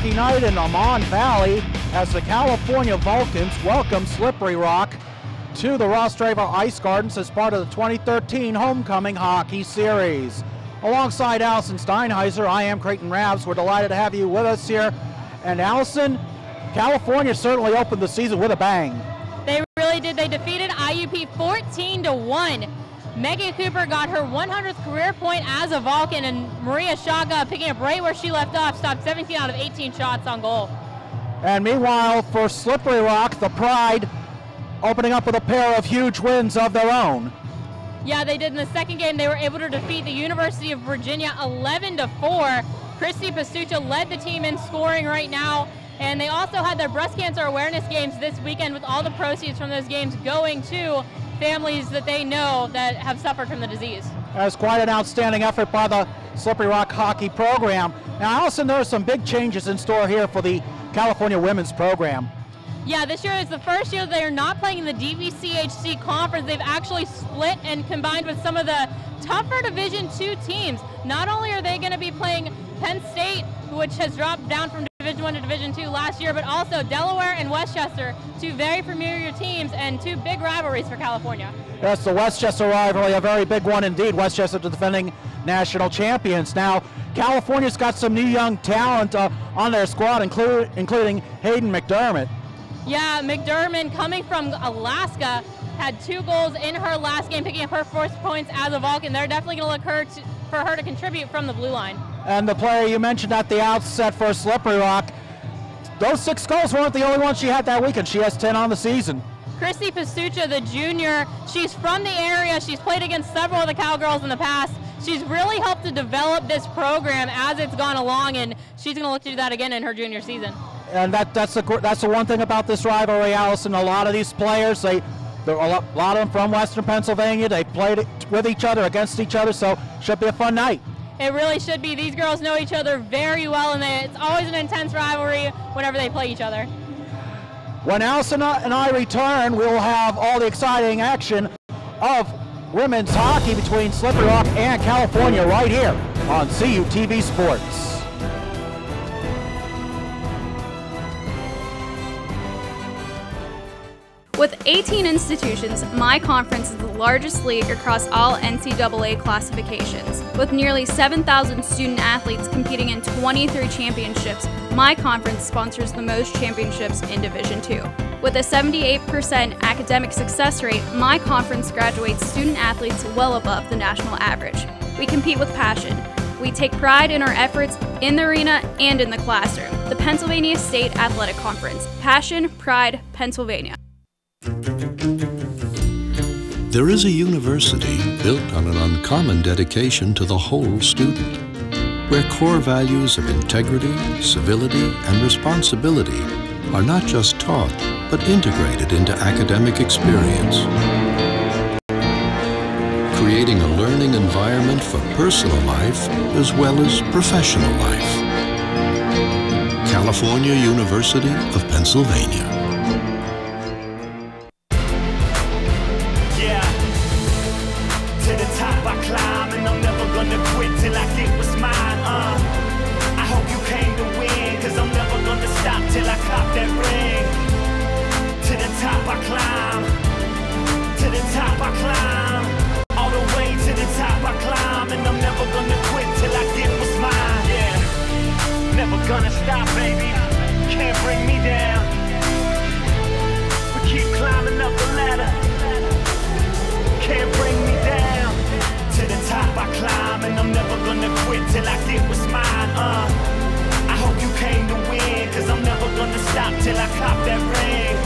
hockey night in Amman Valley as the California Vulcans welcome Slippery Rock to the Rostraver Ice Gardens as part of the 2013 Homecoming Hockey Series. Alongside Allison Steinheiser, I am Creighton Ravs. We're delighted to have you with us here. And Allison, California certainly opened the season with a bang. They really did. They defeated IUP 14-1. Megan Cooper got her 100th career point as a Vulcan, and Maria Shaga, picking up right where she left off, stopped 17 out of 18 shots on goal. And meanwhile, for Slippery Rock, the Pride opening up with a pair of huge wins of their own. Yeah, they did. In the second game, they were able to defeat the University of Virginia 11-4. Christy Pastucha led the team in scoring right now, and they also had their breast cancer awareness games this weekend, with all the proceeds from those games going to families that they know that have suffered from the disease. That's quite an outstanding effort by the Slippery Rock hockey program. Now, Allison, there are some big changes in store here for the California women's program. Yeah, this year is the first year they are not playing in the DVCHC conference. They've actually split and combined with some of the tougher Division II teams. Not only are they going to be playing Penn State, which has dropped down from Division I to Division II last year, but also Delaware and Westchester, two very familiar teams and two big rivalries for California. Yes, the Westchester rivalry, a very big one indeed. Westchester, the defending national champions. Now, California's got some new young talent on their squad, including Hayden McDermott. Yeah, McDermott, coming from Alaska, had 2 goals in her last game, picking up her first points as a Vulcan. They're definitely going to look for her to contribute from the blue line. And the player you mentioned at the outset for Slippery Rock, those 6 goals weren't the only ones she had that weekend. She has 10 on the season. Christy Pastucha, the junior, she's from the area. She's played against several of the Cowgirls in the past. She's really helped to develop this program as it's gone along, and she's going to look to do that again in her junior season. And that's the one thing about this rivalry, Allison. A lot of these players, there are a lot of them from Western Pennsylvania. They played with each other, against each other, so should be a fun night. It really should be. These girls know each other very well, and it's always an intense rivalry whenever they play each other. When Allison and I return, we'll have all the exciting action of women's hockey between Slippery Rock and California right here on CUTV Sports. With 18 institutions, my conference is the largest league across all NCAA classifications. With nearly 7,000 student athletes competing in 23 championships, my conference sponsors the most championships in Division II. With a 78% academic success rate, my conference graduates student athletes well above the national average. We compete with passion. We take pride in our efforts in the arena and in the classroom. The Pennsylvania State Athletic Conference. Passion, pride, Pennsylvania. There is a university built on an uncommon dedication to the whole student, where core values of integrity, civility, and responsibility are not just taught, but integrated into academic experience, creating a learning environment for personal life as well as professional life. California University of Pennsylvania. Gonna stop, baby. Can't bring me down. We keep climbing up the ladder. Can't bring me down. To the top I climb, and I'm never gonna quit till I get what's mine. I hope you came to win, cause I'm never gonna stop till I cop that ring.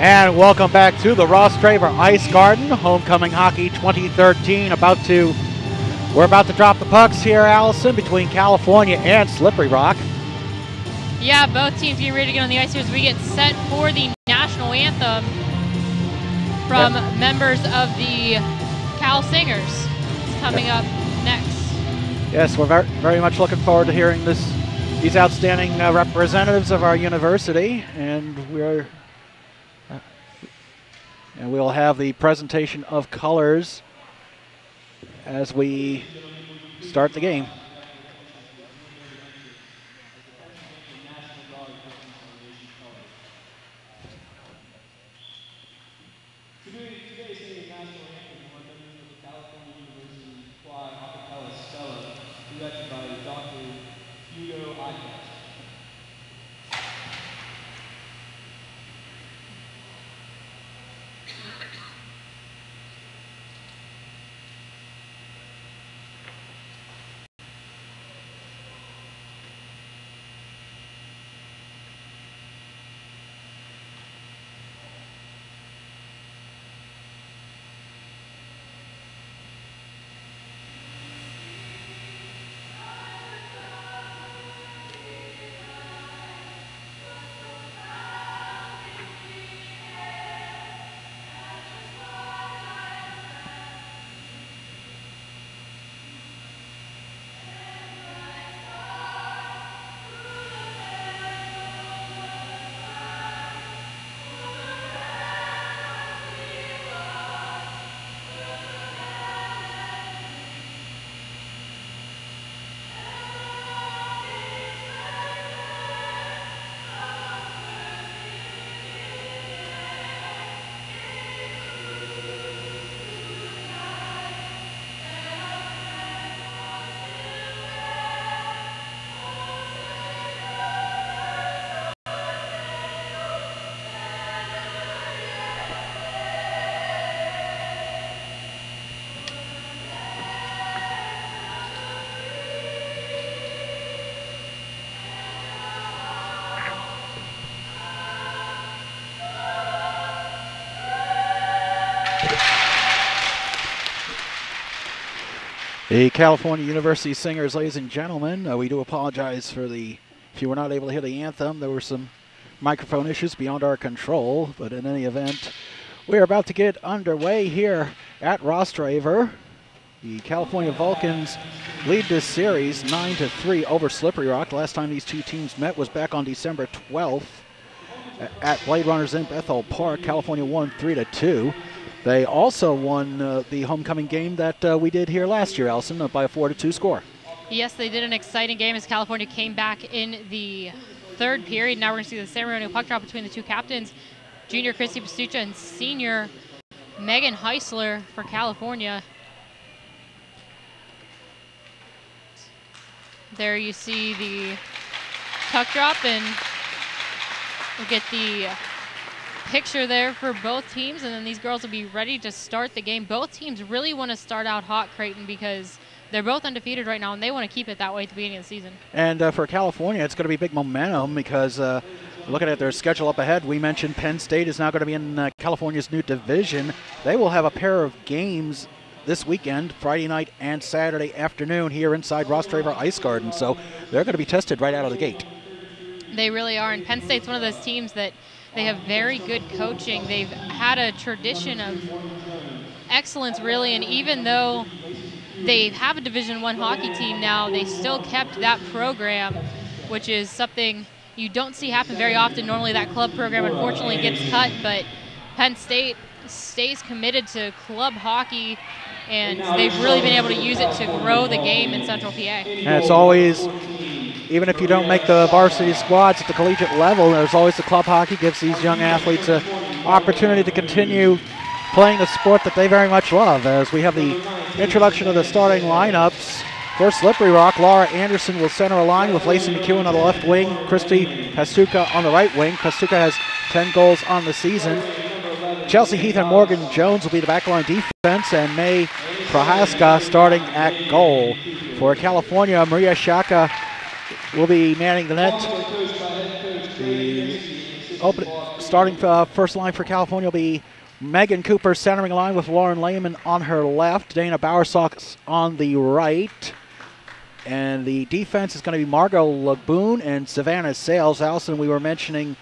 And welcome back to the Rostraver Ice Garden, Homecoming Hockey 2013. We're about to drop the pucks here, Allison, between California and Slippery Rock. Yeah, both teams getting ready to get on the ice here as we get set for the national anthem from members of the Cal Singers is coming up next. Yes, we're very much looking forward to hearing these outstanding representatives of our university, and we'll have the presentation of colors as we start the game. The California University Singers, ladies and gentlemen, we do apologize for if you were not able to hear the anthem, there were some microphone issues beyond our control, but in any event, we are about to get underway here at Rostraver. The California Vulcans lead this series 9-3 over Slippery Rock. The last time these two teams met was back on December 12th at Blade Runners in Bethel Park. California won 3-2. They also won the homecoming game that we did here last year, Allison, by a 4-2 score. Yes, they did an exciting game as California came back in the third period. Now we're going to see the ceremonial puck drop between the two captains, junior Christy Pastucha and senior Megan Heisler for California. There you see the puck drop, and we'll get the picture there for both teams, and then these girls will be ready to start the game. Both teams really want to start out hot, Creighton, because they're both undefeated right now, and they want to keep it that way at the beginning of the season. And for California, it's going to be big momentum because looking at their schedule up ahead, we mentioned Penn State is now going to be in California's new division. They will have a pair of games this weekend, Friday night and Saturday afternoon here inside Rostraver Ice Garden, so they're going to be tested right out of the gate. They really are, and Penn State's one of those teams that they have very good coaching. They've had a tradition of excellence, really, and even though they have a Division I hockey team now, they still kept that program, which is something you don't see happen very often. Normally that club program unfortunately gets cut, but Penn State stays committed to club hockey, and they've really been able to use it to grow the game in Central PA. And it's always, even if you don't make the varsity squads at the collegiate level, there's always the club hockey, gives these young athletes an opportunity to continue playing a sport that they very much love. As we have the introduction of the starting lineups, for Slippery Rock, Laura Anderson will center a line with Lacey McEwen on the left wing, Christy Pastucha on the right wing. Pastucha has 10 goals on the season. Chelsea Heath and Morgan Jones will be the backline defense, and May Prohaska starting at goal. For California, Maria Shaka will be manning the net. The starting first line for California will be Megan Cooper centering line with Lauren Lehman on her left, Dana Bowersox on the right. And the defense is going to be Margot Laboon and Savannah Sales. Allison, we were mentioning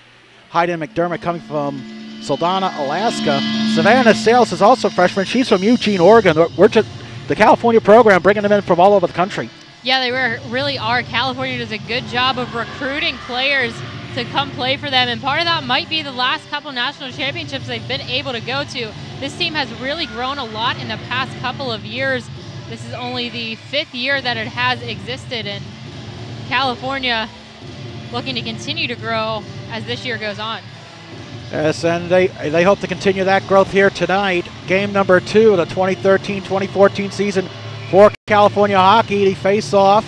Hayden McDermott coming from Saldanha, Alaska. Savannah Sales is also a freshman. She's from Eugene, Oregon. We're just the California program, bringing them in from all over the country. Yeah, they really are. California does a good job of recruiting players to come play for them, and part of that might be the last couple national championships they've been able to go to. This team has really grown a lot in the past couple of years. This is only the 5th year that it has existed, and California looking to continue to grow as this year goes on. Yes, and they hope to continue that growth here tonight. Game number 2 of the 2013-2014 season for California hockey. The face-off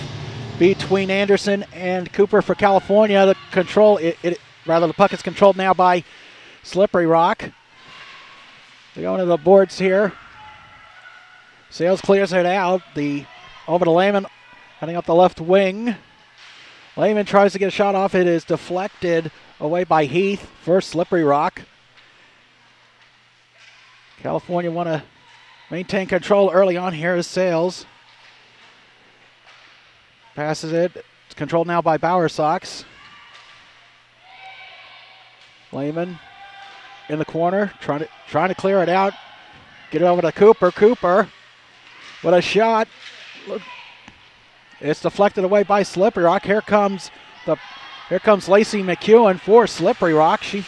between Anderson and Cooper for California. The the puck is controlled now by Slippery Rock. They go to the boards here. Sales clears it out. Over to Lehman, heading up the left wing. Lehman tries to get a shot off. It is deflected away by Heath for Slippery Rock. California want to maintain control early on here as Sales. Passes it. It's controlled now by Bowersox. Lehman in the corner, trying to clear it out. Get it over to Cooper. Cooper with a shot. It's deflected away by Slippery Rock. Here comes Lacey McEwen for Slippery Rock. She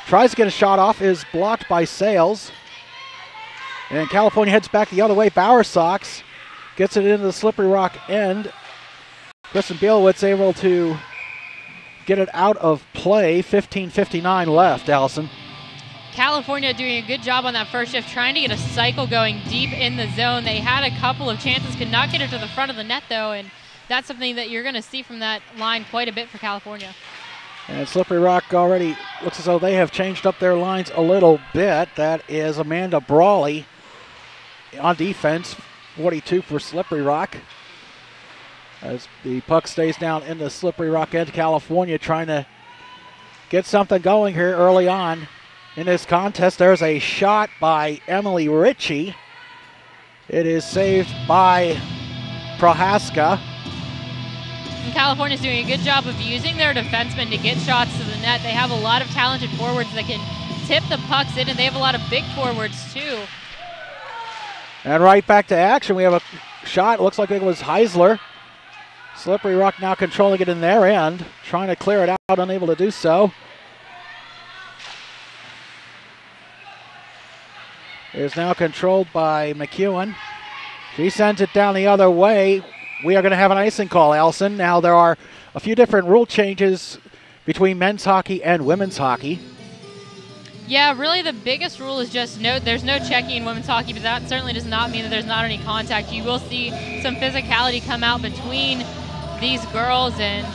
tries to get a shot off, is blocked by Sales. And California heads back the other way. Bowersox gets it into the Slippery Rock end. Kristen Bielowitz able to get it out of play. 15:59 left, Allison. California doing a good job on that first shift, trying to get a cycle going deep in the zone. They had a couple of chances, could not get it to the front of the net though, and that's something that you're going to see from that line quite a bit for California. And Slippery Rock already looks as though they have changed up their lines a little bit. That is Amanda Brawley on defense, 42 for Slippery Rock. As the puck stays down in the Slippery Rock end, California trying to get something going here early on in this contest. There's a shot by Emily Ritchie. It is saved by Prohaska. And California's doing a good job of using their defensemen to get shots to the net. They have a lot of talented forwards that can tip the pucks in, and they have a lot of big forwards too. And right back to action. We have a shot. Looks like it was Heisler. Slippery Rock now controlling it in their end, trying to clear it out, unable to do so. It is now controlled by McEwen. She sends it down the other way. We are going to have an icing call, Allison. Now there are a few different rule changes between men's hockey and women's hockey. Yeah, really the biggest rule is just there's no checking in women's hockey, but that certainly does not mean that there's not any contact. You will see some physicality come out between these girls, and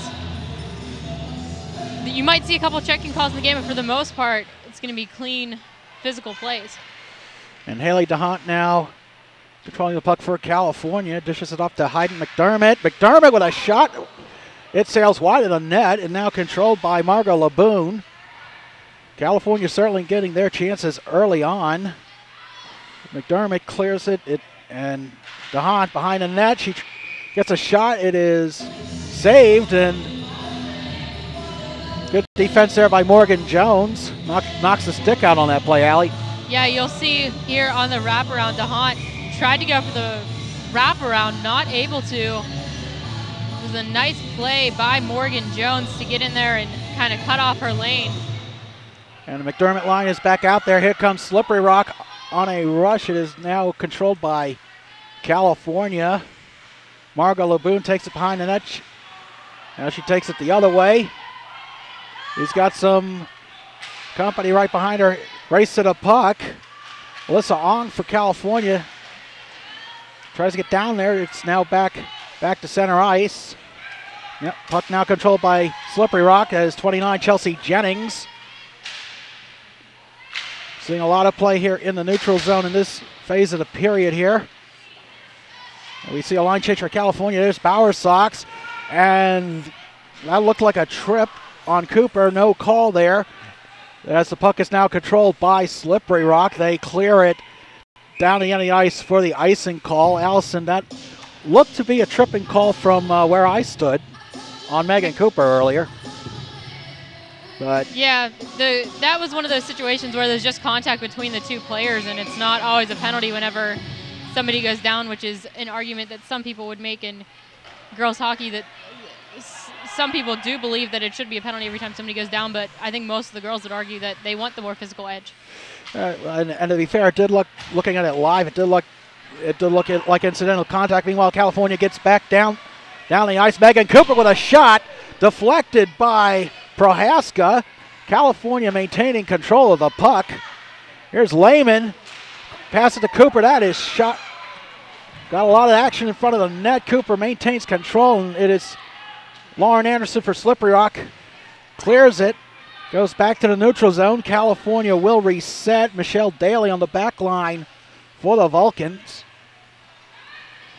you might see a couple checking calls in the game, but for the most part, it's going to be clean, physical plays. And Haley DeHaan now controlling the puck for California, dishes it off to Hayden McDermott. McDermott with a shot. It sails wide of the net and now controlled by Margot Laboon. California certainly getting their chances early on. McDermott clears it, and DeHaan behind the net. She gets a shot. It is saved, and good defense there by Morgan Jones. Knocks the stick out on that play, Allie. Yeah, you'll see here on the wraparound, DeHaan tried to go for the wraparound, not able to. It was a nice play by Morgan Jones to get in there and kind of cut off her lane. And the McDermott line is back out there. Here comes Slippery Rock on a rush. It is now controlled by California. Margot Laboon takes it behind the net. Now she takes it the other way. He's got some company right behind her. Race to the puck. Alyssa Ong for California. Tries to get down there. It's now back to center ice. Yep, puck now controlled by Slippery Rock as 29 Chelsea Jennings. Seeing a lot of play here in the neutral zone in this phase of the period here. We see a line change for California. There's Bowersox, and that looked like a trip on Cooper. No call there. As the puck is now controlled by Slippery Rock, they clear it down the end of the ice for the icing call. Allison, that looked to be a tripping call from where I stood on Megan Cooper earlier. But yeah, that was one of those situations where there's just contact between the two players, and it's not always a penalty whenever somebody goes down, which is an argument that some people would make in girls hockey, that some people do believe that it should be a penalty every time somebody goes down, but I think most of the girls would argue that they want the more physical edge. And to be fair, it did looking at it live, it did look like incidental contact. Meanwhile, California gets back down the ice. Megan Cooper with a shot deflected by Prohaska. California maintaining control of the puck. Here's Lehman. Pass it to Cooper. That is shot. Got a lot of action in front of the net. Cooper maintains control, and it is Lauren Anderson for Slippery Rock. Clears it. Goes back to the neutral zone. California will reset. Michelle Daly on the back line for the Vulcans.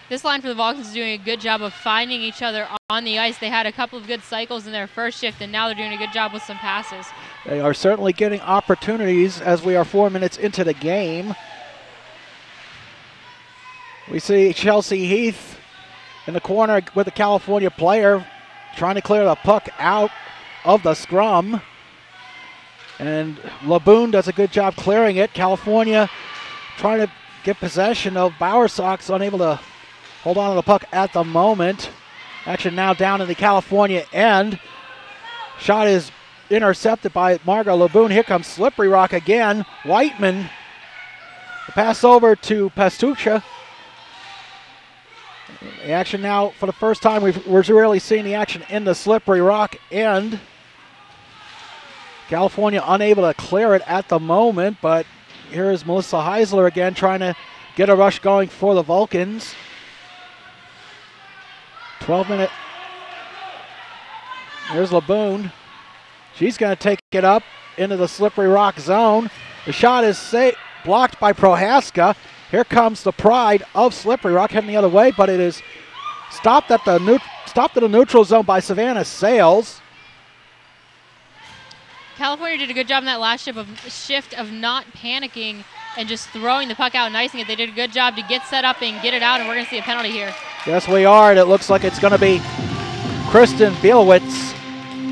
This line for the Vulcans is doing a good job of finding each other on the ice. They had a couple of good cycles in their first shift, and now they're doing a good job with some passes. They are certainly getting opportunities as we are 4 minutes into the game. We see Chelsea Heath in the corner with the California player trying to clear the puck out of the scrum. And Laboon does a good job clearing it. California trying to get possession of Bowersox, unable to hold on to the puck at the moment. Action now down in the California end. Shot is intercepted by Margot Laboon. Here comes Slippery Rock again. Whiteman. The pass over to Pastucha. The action now, for the first time, we're really seeing the action in the Slippery Rock end. California unable to clear it at the moment, but here is Melissa Heisler again trying to get a rush going for the Vulcans. 12-minute. There's Laboon. She's going to take it up into the Slippery Rock zone. The shot is blocked by Prohaska. Here comes the pride of Slippery Rock heading the other way, but it is stopped at the neutral zone by Savannah Sales. California did a good job in that last shift of not panicking and just throwing the puck out and icing it. They did a good job to get set up and get it out, and we're going to see a penalty here. Yes, we are, and it looks like it's going to be Kristen Bielowitz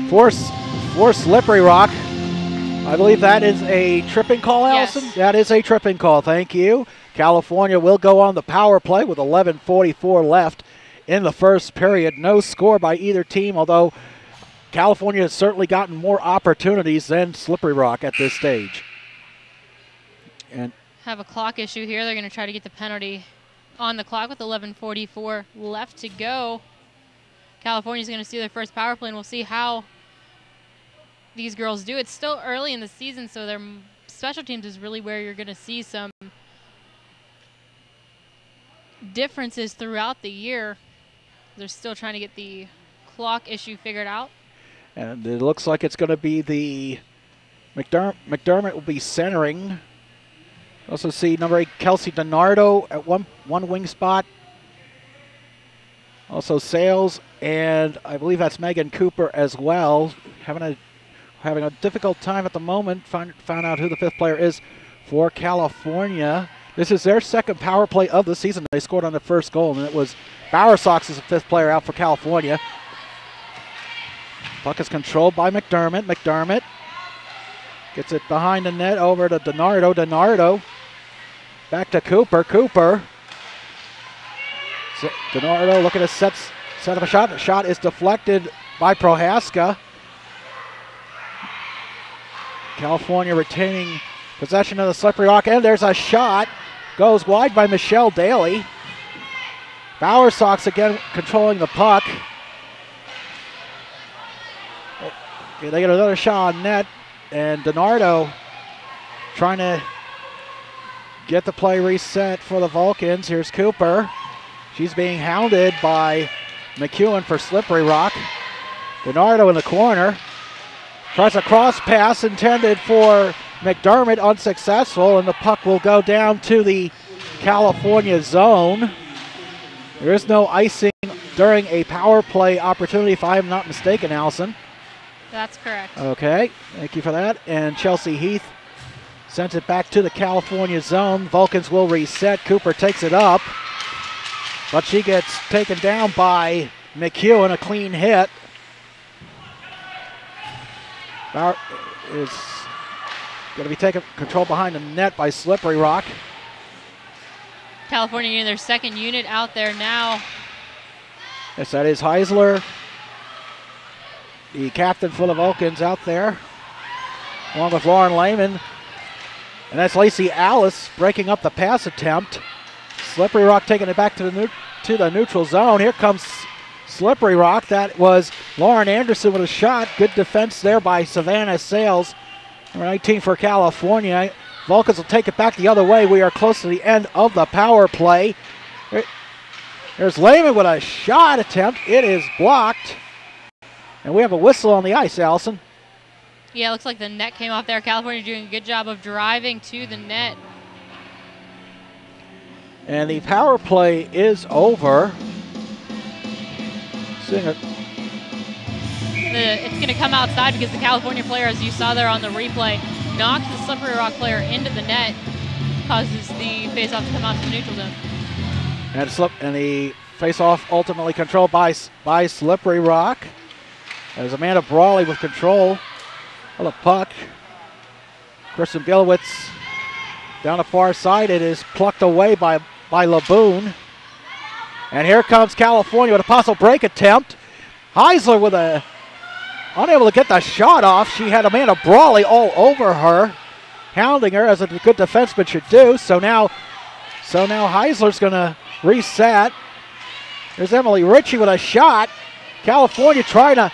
for Slippery Rock. I believe that is a tripping call, Allison? Yes. That is a tripping call, thank you. California will go on the power play with 11:44 left in the first period. No score by either team, although California has certainly gotten more opportunities than Slippery Rock at this stage. And have a clock issue here. They're going to try to get the penalty on the clock with 11:44 left to go. California's going to see their first power play, and we'll see how these girls do. It's still early in the season, so their special teams is really where you're going to see some differences throughout the year. They're still trying to get the clock issue figured out. And it looks like it's going to be the McDermott will be centering. Also see number 8 Kelsey DiNardo at one wing spot. Also Sales, and I believe that's Megan Cooper as well. Having a difficult time at the moment. Found out who the 5th player is for California. This is their second power play of the season. They scored on the first goal, and it was Bowersox as the 5th player out for California. Puck is controlled by McDermott. McDermott gets it behind the net over to DiNardo. DiNardo back to Cooper. Cooper. DiNardo looking to set up a shot. The shot is deflected by Prohaska. California retaining possession of the Slippery Rock, and there's a shot. Goes wide by Michelle Daly. Bowersox again controlling the puck. They get another shot on net, and DiNardo trying to get the play reset for the Vulcans. Here's Cooper. She's being hounded by McEwen for Slippery Rock. DiNardo in the corner. Tries a cross pass intended for McDermott, unsuccessful, and the puck will go down to the California zone. There is no icing during a power play opportunity, if I am not mistaken, Allison. That's correct. Okay, thank you for that. And Chelsea Heath sends it back to the California zone. Vulcans will reset. Cooper takes it up, but she gets taken down by McEwen, a clean hit. Bauer is going to be taken control behind the net by Slippery Rock. California getting their second unit out there now. Yes, that is Heisler, the captain for the Vulcans, out there, along with Lauren Lehman. And that's Lacey Alice breaking up the pass attempt. Slippery Rock taking it back to the neutral zone. Here comes Slippery Rock. That was Lauren Anderson with a shot. Good defense there by Savannah Sales. Number 19 for California. Vulcans will take it back the other way. We are close to the end of the power play. There's Lehman with a shot attempt. It is blocked. And we have a whistle on the ice, Allison. Yeah, it looks like the net came off there. California doing a good job of driving to the net. And the power play is over. It's going to come outside because the California player, as you saw there on the replay, knocks the Slippery Rock player into the net, causes the face-off to come out to the neutral zone. And the face-off ultimately controlled by Slippery Rock. There's Amanda Brawley with control of the puck. Kristen Bielowitz down the far side. It is plucked away by Laboon. And here comes California with a possible break attempt. Heisler with unable to get the shot off. She had Amanda Brawley all over her, hounding her as a good defenseman should do. So now Heisler's going to reset. There's Emily Ritchie with a shot. California trying to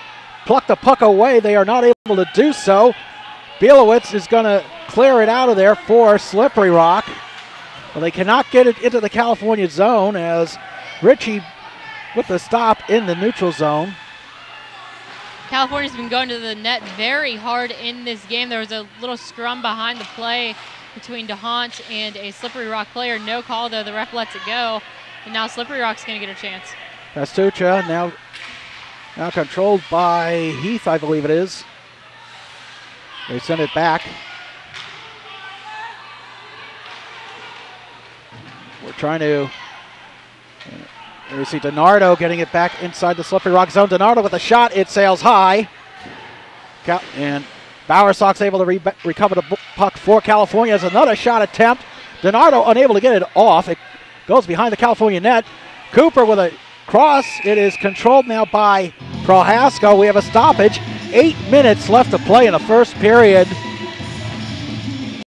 pluck the puck away. They are not able to do so. Bielowitz is going to clear it out of there for Slippery Rock. Well, they cannot get it into the California zone as Ritchie with the stop in the neutral zone. California's been going to the net very hard in this game. There was a little scrum behind the play between DeHaan and a Slippery Rock player. No call though, the ref lets it go. And now Slippery Rock's gonna get a chance. Pastucha now controlled by Heath, I believe it is. They send it back. We're trying to, here we see DiNardo getting it back inside the Slippery Rock zone. DiNardo with a shot, it sails high. And Bowersock's able to recover the puck for California. As another shot attempt. DiNardo unable to get it off. It goes behind the California net. Cooper with a cross. It is controlled now by Prohaska. We have a stoppage. 8 minutes left to play in the first period.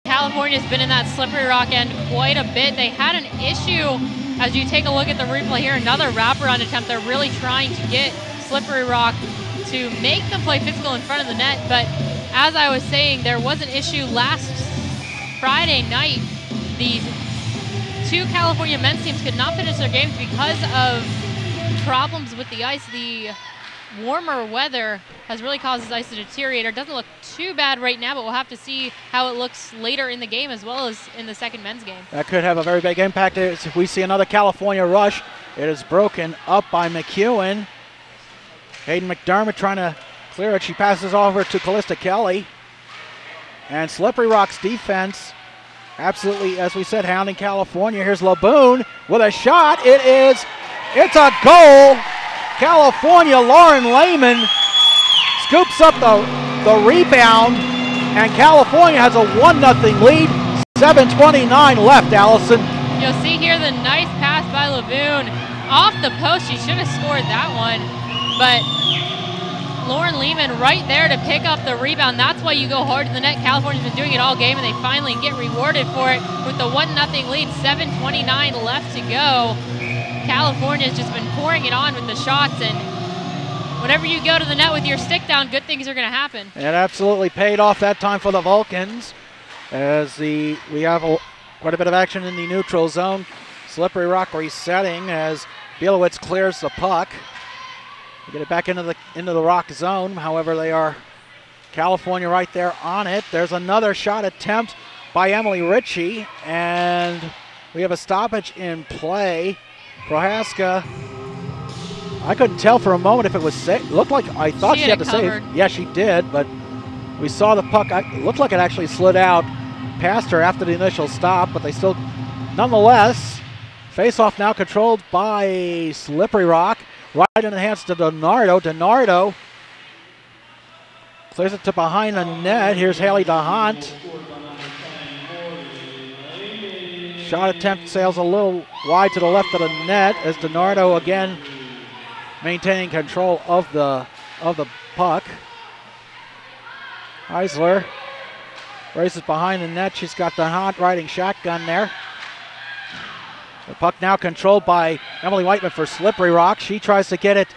California's been in that Slippery Rock end quite a bit. They had an issue as you take a look at the replay here. Another wraparound attempt. They're really trying to get Slippery Rock to make them play physical in front of the net. But as I was saying, there was an issue last Friday night. These two California men's teams could not finish their games because of problems with the ice. The warmer weather has really caused this ice to deteriorate. It doesn't look too bad right now, but we'll have to see how it looks later in the game as well as in the second men's game. That could have a very big impact if we see another California rush. It is broken up by McEwen. Hayden McDermott trying to clear it. She passes over to Callista Kelly. And Slippery Rock's defense absolutely, as we said, hounding California. Here's Laboon with a shot. It's a goal. California, Lauren Lehman scoops up the rebound, and California has a 1-0 lead. 7:29 left, Allison. You'll see here the nice pass by Laboon. Off the post, she should have scored that one, but Lauren Lehman right there to pick up the rebound. That's why you go hard to the net. California's been doing it all game, and they finally get rewarded for it with the 1-0 lead. 7:29 left to go. California's just been pouring it on with the shots, and whenever you go to the net with your stick down, good things are going to happen. It absolutely paid off that time for the Vulcans, as we have quite a bit of action in the neutral zone. Slippery Rock resetting as Bielowitz clears the puck. They get it back into the Rock zone. However, they are California right there on it. There's another shot attempt by Emily Ritchie, and we have a stoppage in play. Prohaska, I couldn't tell for a moment if it was safe. Looked like I thought she had to save. Yeah, she did, but we saw the puck. It looked like it actually slid out past her after the initial stop, but they still, nonetheless, face-off now controlled by Slippery Rock. Right in the hands to DiNardo. DiNardo Clears it to behind the net. Here's Haley DeHont. Shot attempt sails a little wide to the left of the net as DiNardo again maintaining control of the puck. Eisler races behind the net. She's got DeHont riding shotgun there. The puck now controlled by Emily Whiteman for Slippery Rock. She tries to get it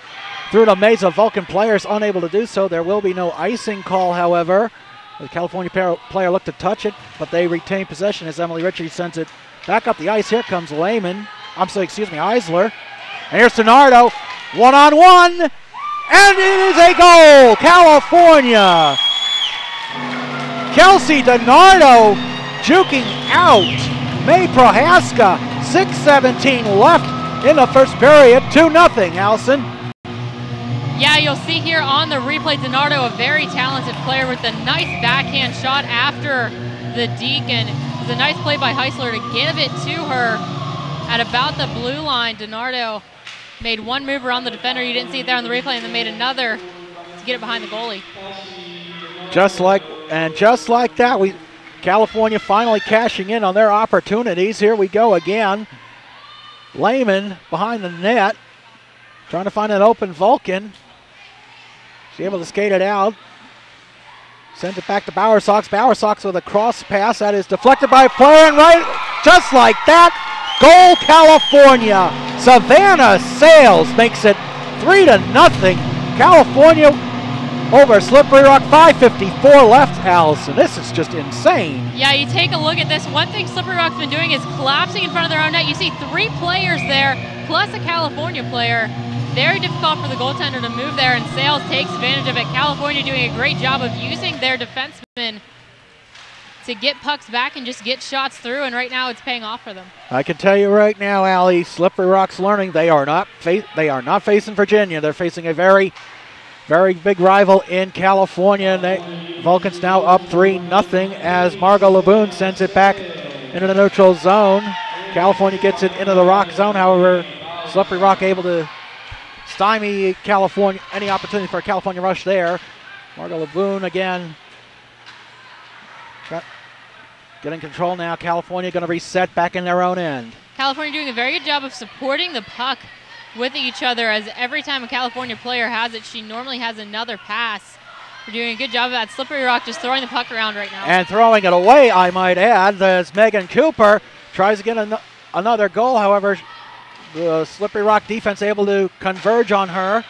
through the maze of Vulcan players, unable to do so. There will be no icing call, however. The California player looked to touch it, but they retain possession as Emily Ritchie sends it back up the ice. Here comes Eisler. And here's DiNardo, one-on-one, and it is a goal, California. Kelsey DiNardo juking out May Prohaska. 6:17 left in the first period, 2-0, Allison. Yeah, you'll see here on the replay, DiNardo, a very talented player with a nice backhand shot after the deke, and it was a nice play by Heisler to give it to her at about the blue line. DiNardo made one move around the defender. You didn't see it there on the replay, and then made another to get it behind the goalie. Just like that, California finally cashing in on their opportunities. Here we go again. Lehman behind the net, trying to find an open Vulcan. She's able to skate it out. Sends it back to Bowersox. Bowersox with a cross pass that is deflected by a player, and right, just like that, goal California. Savannah Sales makes it 3-0. California over Slippery Rock, 5:54 left, Allison. This is just insane. Yeah, you take a look at this. One thing Slippery Rock's been doing is collapsing in front of their own net. You see 3 players there, plus a California player. Very difficult for the goaltender to move there, and Sales takes advantage of it. California doing a great job of using their defensemen to get pucks back and just get shots through, and right now it's paying off for them. I can tell you right now, Allie, Slippery Rock's learning they are not facing Virginia. They're facing a very big rival in California. Vulcans now up 3-0 as Margot Laboon sends it back into the neutral zone. California gets it into the rock zone. However, Slippery Rock able to stymie California, any opportunity for a California rush there. Margot Laboon again getting control now. California going to reset back in their own end. California doing a very good job of supporting the puck with each other, as every time a California player has it, she normally has another pass. We're doing a good job of that. Slippery Rock just throwing the puck around right now. And throwing it away, I might add, as Megan Cooper tries to get another goal. However, the Slippery Rock defense able to converge on her,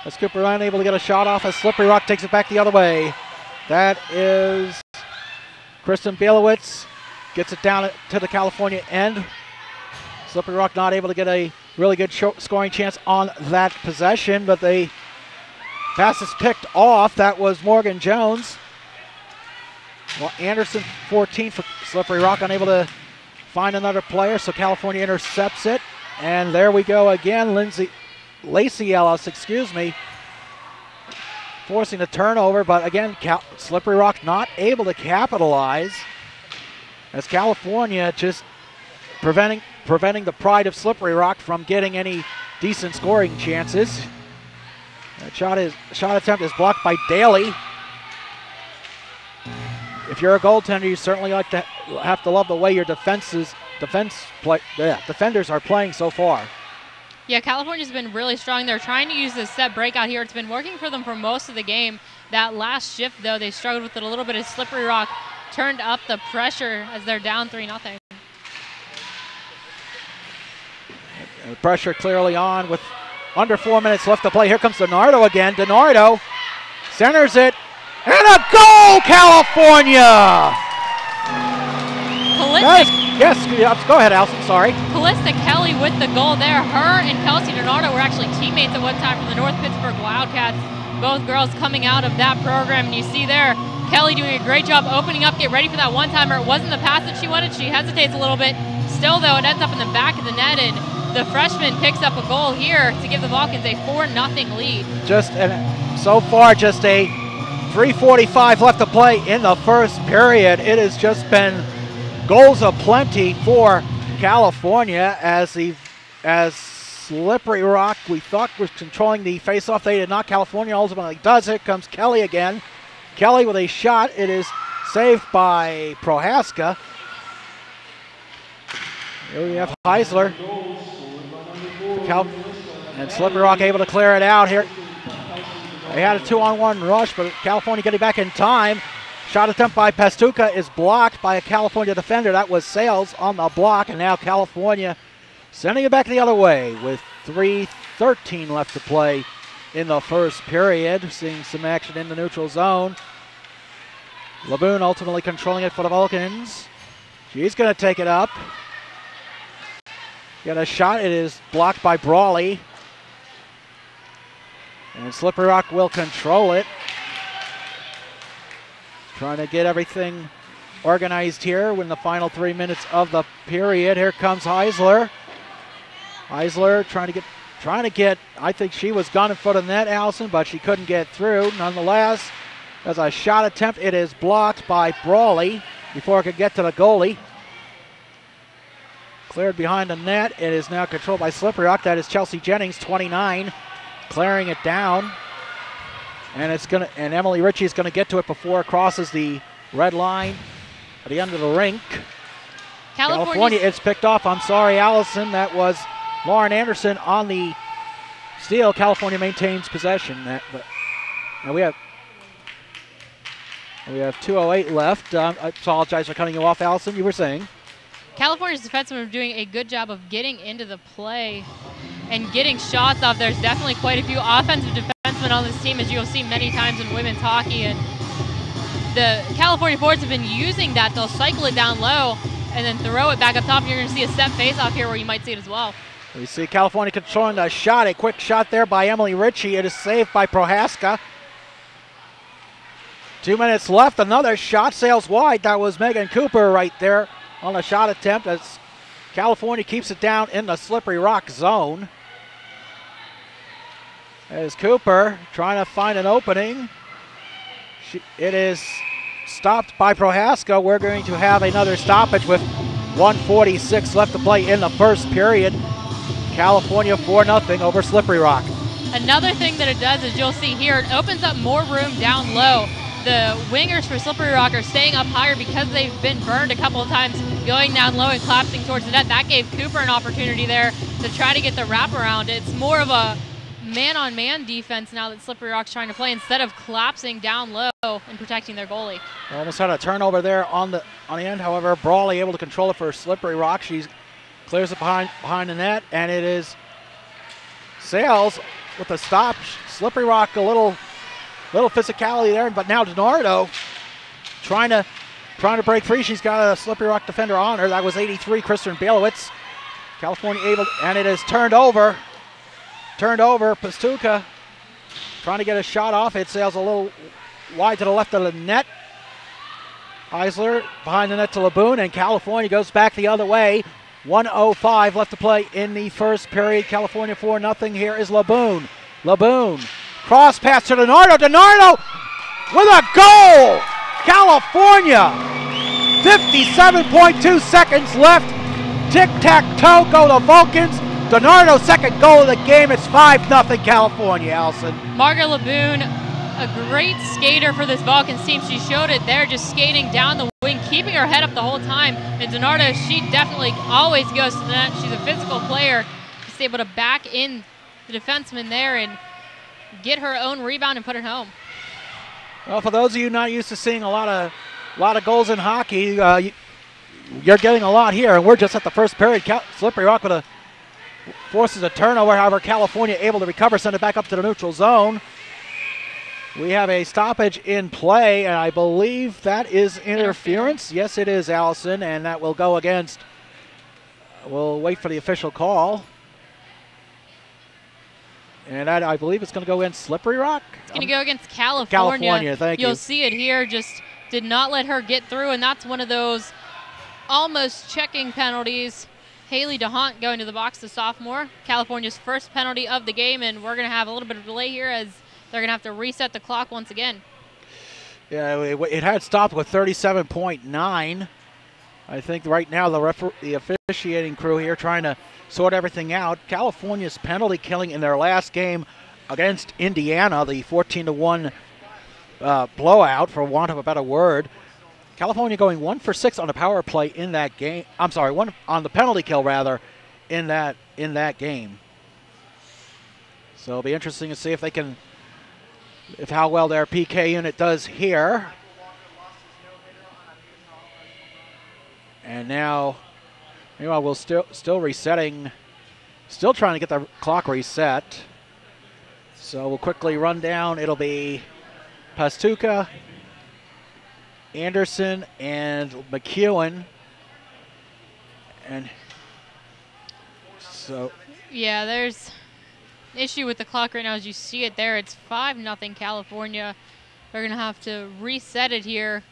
as Cooper unable to get a shot off, as Slippery Rock takes it back the other way. That is Kristen Bielowitz, gets it down to the California end. Slippery Rock not able to get a really good scoring chance on that possession, but the pass is picked off. That was Morgan Jones. Well, Anderson, 14 for Slippery Rock, unable to find another player, so California intercepts it. And there we go again, Lacey Ellis, forcing the turnover, but again, Slippery Rock not able to capitalize, as California just preventing the pride of Slippery Rock from getting any decent scoring chances. That shot attempt is blocked by Daly. If you're a goaltender, you certainly have to love the way your defenders are playing so far. Yeah, California's been really strong. They're trying to use this set breakout here. It's been working for them for most of the game. That last shift, though, they struggled with it a little bit as Slippery Rock turned up the pressure as they're down 3-0. The pressure clearly on with under 4 minutes left to play. Here comes DiNardo again. DiNardo centers it, and a goal, California! Yes, go ahead, Allison, sorry. Callista Kelly with the goal there. Her and Kelsey DiNardo were actually teammates at one time from the North Pittsburgh Wildcats. Both girls coming out of that program, and you see there, Kelly doing a great job opening up, get ready for that one-timer. It wasn't the pass that she wanted. She hesitates a little bit. Still, though, it ends up in the back of the net, and the freshman picks up a goal here to give the Vulcans a 4-0 lead. So far, just a 3:45 left to play in the first period. It has just been goals aplenty for California, as Slippery Rock, we thought, was controlling the faceoff. They did not. California ultimately does. Here comes Kelly again. Kelly with a shot. It is saved by Prohaska. Here we have Heisler. And Slippery Rock able to clear it out here. They had a 2-on-1 rush, but California getting back in time. Shot attempt by Pastuca is blocked by a California defender. That was Sales on the block, and now California sending it back the other way with 3:13 left to play in the first period. Seeing some action in the neutral zone. Laboon ultimately controlling it for the Vulcans. She's going to take it up. Got a shot. It is blocked by Brawley. And Slippery Rock will control it. Trying to get everything organized here in the final 3 minutes of the period. Here comes Heisler. Heisler trying to get, I think she was gone in front of the net, Allison, but she couldn't get through. Nonetheless, as a shot attempt, it is blocked by Brawley before it could get to the goalie. Cleared behind the net. It is now controlled by Slippery Rock. That is Chelsea Jennings, 29, clearing it down. And Emily Ritchie is going to get to it before it crosses the red line at the end of the rink. California is picked off. I'm sorry, Allison. That was Lauren Anderson on the steal. California maintains possession. And we have 2:08 left. I apologize for cutting you off, Allison. You were saying? California's defensemen are doing a good job of getting into the play and getting shots off. There's definitely quite a few offensive defensemen on this team, as you'll see many times in women's hockey. And the California forwards have been using that. They'll cycle it down low and then throw it back up top. You're going to see a set face-off here where you might see it as well. We see California controlling the shot. A quick shot there by Emily Ritchie. It is saved by Prohaska. 2 minutes left. Another shot sails wide. That was Megan Cooper right there on the shot attempt as California keeps it down in the Slippery Rock zone. As Cooper trying to find an opening. It is stopped by Prohaska. We're going to have another stoppage with 1:46 left to play in the first period. California 4-0 over Slippery Rock. Another thing that it does is you'll see here, it opens up more room down low. The wingers for Slippery Rock are staying up higher because they've been burned a couple of times going down low and collapsing towards the net. That gave Cooper an opportunity there to try to get the wraparound. It's more of a man-on-man defense now that Slippery Rock's trying to play instead of collapsing down low and protecting their goalie. Almost had a turnover there on the end. However, Brawley able to control it for Slippery Rock. She clears it behind the net, and it is Sales with the stop. Slippery Rock a little physicality there, but now DiNardo trying to break free. She's got a Slippery Rock defender on her. That was 83, Kristen Bielowitz. California able, and it is turned over. Pastuca trying to get a shot off. It sails a little wide to the left of the net. Heisler behind the net to Laboon, and California goes back the other way. 1:05 left to play in the first period. California 4-0. Here is Laboon. Cross pass to DiNardo. DiNardo with a goal! California! 57.2 seconds left. Tic-tac-toe go the Vulcans. DiNardo's second goal of the game. It's 5-0 California, Allison. Margaret Laboon, a great skater for this Vulcans team. She showed it there, just skating down the wing, keeping her head up the whole time. And DiNardo, she definitely always goes to the net. She's a physical player. She's able to back in the defenseman there and get her own rebound and put it home. Well, for those of you not used to seeing a lot of goals in hockey, you're getting a lot here, and we're just at the first period. Slippery Rock forces a turnover. However, California able to recover, send it back up to the neutral zone. We have a stoppage in play, and I believe that is interference. Yes, it is, Allison, and that will go against. We'll wait for the official call. And I believe it's going to go against Slippery Rock. It's going to go against California. California, thank you. You'll see it here, just did not let her get through, and that's one of those almost checking penalties. Haley DeHont going to the box, the sophomore. California's first penalty of the game, and we're going to have a little bit of delay here as they're going to have to reset the clock once again. Yeah, it had stopped with 37.9. I think right now the officiating crew here trying to sort everything out. California's penalty killing in their last game against Indiana, the 14-1 blowout, for want of a better word. California going 1 for 6 on the power play in that game. I'm sorry, 1 on the penalty kill rather in that game. So it'll be interesting to see if they can, how well their PK unit does here. And now, meanwhile, we'll still resetting, still trying to get the clock reset. So we'll quickly run down. It'll be Pastuca, Anderson, and McEwen. And so, yeah, there's an issue with the clock right now. As you see it there, it's 5-0 California. They're going to have to reset it here.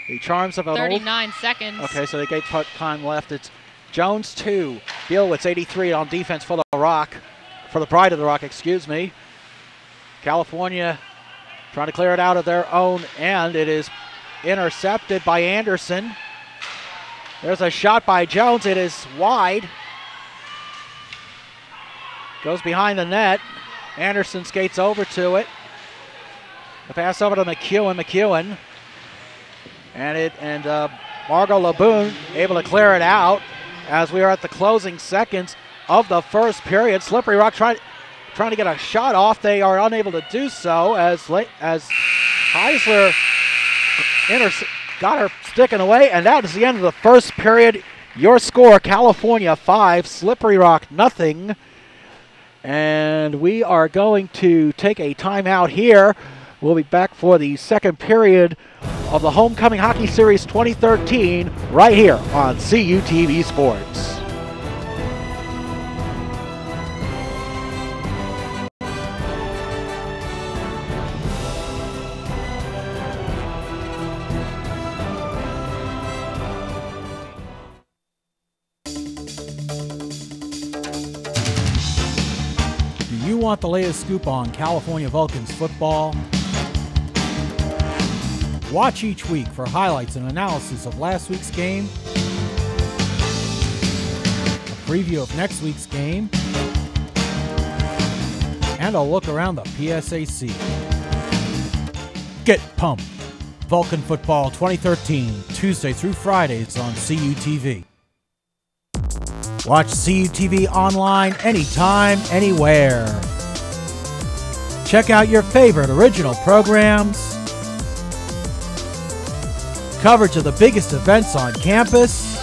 The charms of an 39 seconds. Okay, so they get time left. It's Jones 2, Bielwitz 83 on defense for the Rock, for the Pride of the Rock, excuse me. California trying to clear it out of their own end. It is intercepted by Anderson. There's a shot by Jones. It is wide. Goes behind the net. Anderson skates over to it. The pass over to McEwen. And Margot Laboon able to clear it out as we are at the closing seconds of the first period. Slippery Rock trying to get a shot off. They are unable to do so as Heisler got her sticking away, and that is the end of the first period. Your score, California 5, Slippery Rock nothing. And we are going to take a timeout here. We'll be back for the second period of the Homecoming Hockey Series 2013 right here on CUTV Sports. Do you want the latest scoop on California Vulcans football? Watch each week for highlights and analysis of last week's game, a preview of next week's game, and a look around the PSAC. Get pumped. Vulcan Football 2013, Tuesday through Fridays on CUTV. Watch CUTV online anytime, anywhere. Check out your favorite original programs, coverage of the biggest events on campus,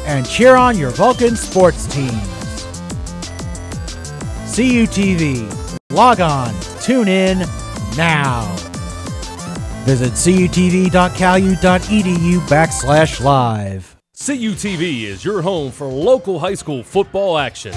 and cheer on your Vulcan sports teams. CUTV. Log on. Tune in now. Visit cutv.calu.edu/live. CUTV is your home for local high school football action.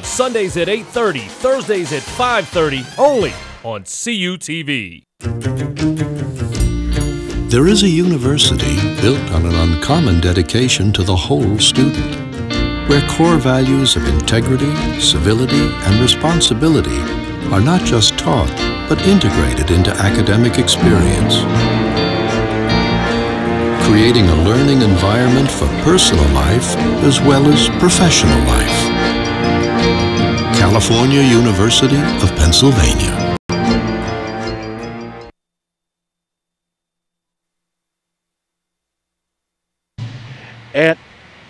Sundays at 8:30, Thursdays at 5:30, only on CUTV. There is a university built on an uncommon dedication to the whole student, where core values of integrity, civility, and responsibility are not just taught, but integrated into academic experience, creating a learning environment for personal life as well as professional life. California University of Pennsylvania.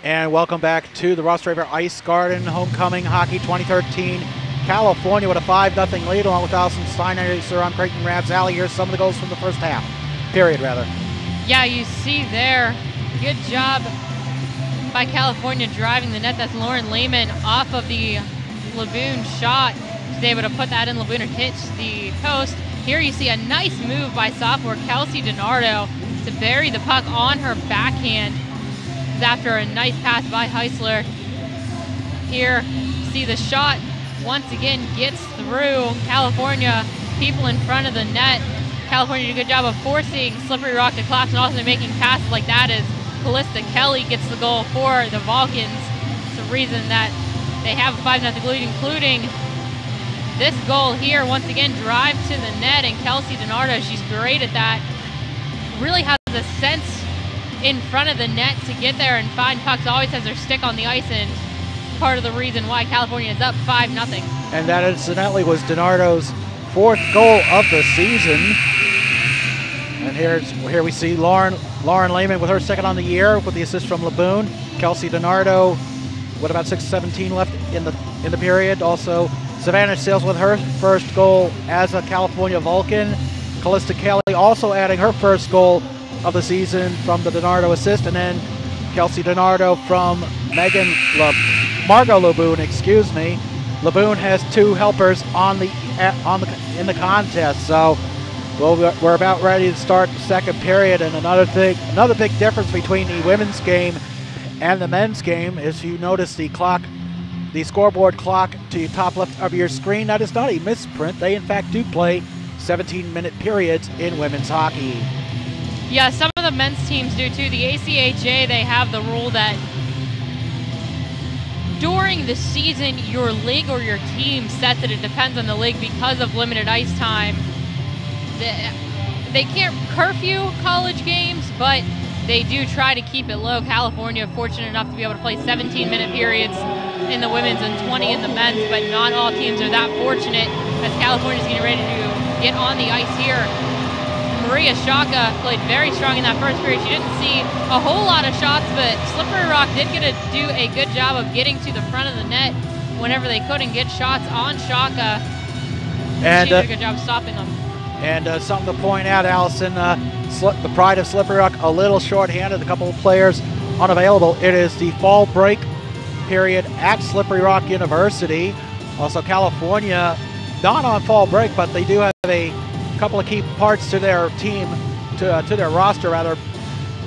And welcome back to the Rostraver Ice Garden Homecoming Hockey 2013. California with a 5-0 lead along with Allison Steiner. Sir, I'm Creighton Rabs Alley. Here's some of the goals from the first half. Period, rather. Yeah, you see there, good job by California driving the net. That's Lauren Lehman off of the Laboon shot. She's able to put that in. Laboon hits the post. Here you see a nice move by sophomore Kelsey DiNardo to bury the puck on her backhand after a nice pass by Heisler. Here, see the shot once again gets through California, people in front of the net. California did a good job of forcing Slippery Rock to collapse and also making passes like that as Callista Kelly gets the goal for the Vulcans. It's the reason that they have a 5-0 lead, including this goal here. Once again, drive to the net, and Kelsey DiNardo, she's great at that. Really has a sense in front of the net to get there and find pucks, always has her stick on the ice, and part of the reason why California is up 5-0. And that incidentally was DiNardo's 4th goal of the season. And here we see Lauren Lehman with her 2nd on the year with the assist from Laboon. Kelsey DiNardo with about 6:17 left in the period. Also, Savannah Sales with her 1st goal as a California Vulcan. Callista Kelly also adding her 1st goal of the season from the DiNardo assist, and then Kelsey DiNardo from Margot Laboon, excuse me. Laboon has 2 helpers in the contest, so we're about ready to start the 2nd period. And another big difference between the women's game and the men's game is, you notice the scoreboard clock to the top left of your screen. That is not a misprint. They in fact do play 17-minute periods in women's hockey. Yeah, some of the men's teams do too. The ACHA, they have the rule that during the season, your league or your team sets it. It depends on the league because of limited ice time. They can't curfew college games, but they do try to keep it low. California fortunate enough to be able to play 17-minute periods in the women's and 20 in the men's, but not all teams are that fortunate, as California's getting ready to get on the ice here. Maria Shaka played very strong in that 1st period. She didn't see a whole lot of shots, but Slippery Rock did do a good job of getting to the front of the net whenever they could and get shots on Shaka. And she did a good job stopping them. And something to point out, Allison, the pride of Slippery Rock, a little short-handed, a couple of players unavailable. It is the fall break period at Slippery Rock University. Also, California not on fall break, but they do have a couple of key parts to their team, to their roster rather,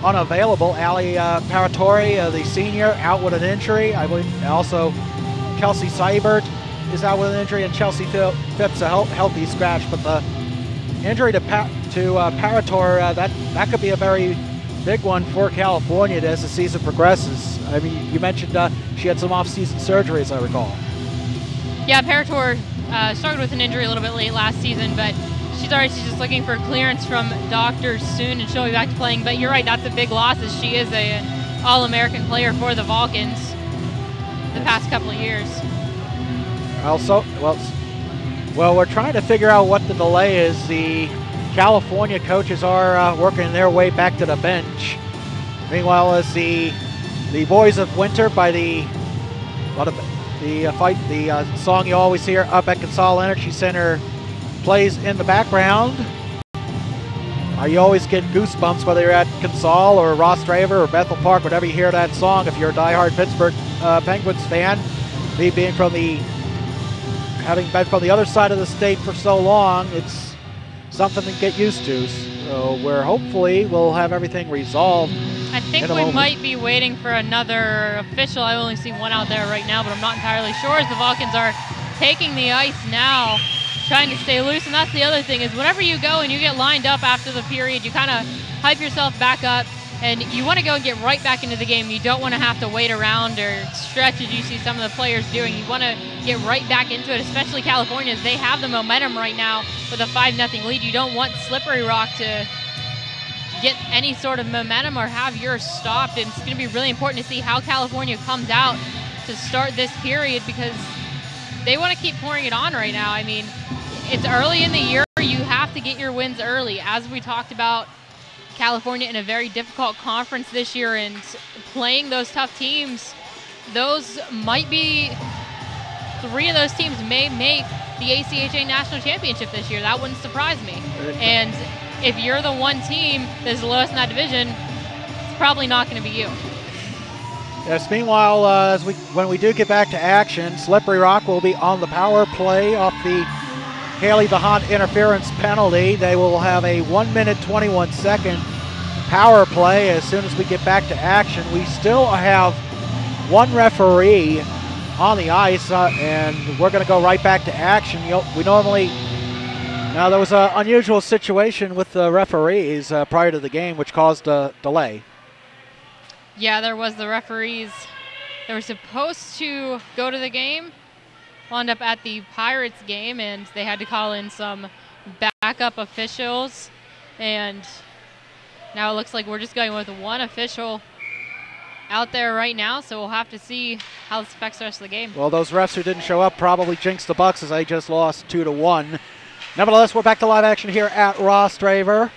unavailable. Ali Paratori, the senior, out with an injury. I believe also Kelsey Seibert is out with an injury, and Chelsea Phipps a healthy scratch. But the injury to Parator, that could be a very big one for California as the season progresses. I mean, you mentioned she had some off-season surgery, as I recall. Yeah, Parator struggled with an injury a little bit late last season, but she's just looking for clearance from doctors soon, and she'll be back to playing. But you're right, that's a big loss, as she is an All-American player for the Vulcans the past couple of years. Also, well, we're trying to figure out what the delay is. The California coaches are working their way back to the bench. Meanwhile, as the Boys of Winter by the song you always hear up at Consol Energy Center plays in the background. You always get goosebumps whether you're at Consol or Rostraver or Bethel Park, whenever you hear that song. If you're a diehard Pittsburgh Penguins fan, me being having been from the other side of the state for so long, it's something to get used to. So hopefully we'll have everything resolved. I think we might be waiting for another official. I only see one out there right now, but I'm not entirely sure, as the Vulcans are taking the ice now, trying to stay loose. And that's the other thing, is whenever you go and you get lined up after the period, you kind of hype yourself back up, and you want to go and get right back into the game. You don't want to have to wait around or stretch, as you see some of the players doing. You want to get right back into it, especially California, as they have the momentum right now with a 5-0 lead. You don't want Slippery Rock to get any sort of momentum or have yours stopped. And it's going to be really important to see how California comes out to start this period, because they want to keep pouring it on right now. I mean, it's early in the year. You have to get your wins early. As we talked about, California in a very difficult conference this year, and playing those tough teams, those might be, 3 of those teams may make the ACHA National Championship this year. That wouldn't surprise me. And if you're the one team that's the lowest in that division, it's probably not going to be you. Yes, meanwhile, when we do get back to action, Slippery Rock will be on the power play off the Haley DeHaan interference penalty. They will have a 1-minute 21-second power play as soon as we get back to action. We still have one referee on the ice, and we're going to go right back to action. Now, there was an unusual situation with the referees prior to the game, which caused a delay. Yeah, there was. The referees, they were supposed to go to the game, wound up at the Pirates game, and they had to call in some backup officials. And now it looks like we're just going with one official out there right now, so we'll have to see how this affects the rest of the game. Well, those refs who didn't show up probably jinxed the Bucks as they just lost 2-1. Nevertheless, we're back to live action here at Rostraver.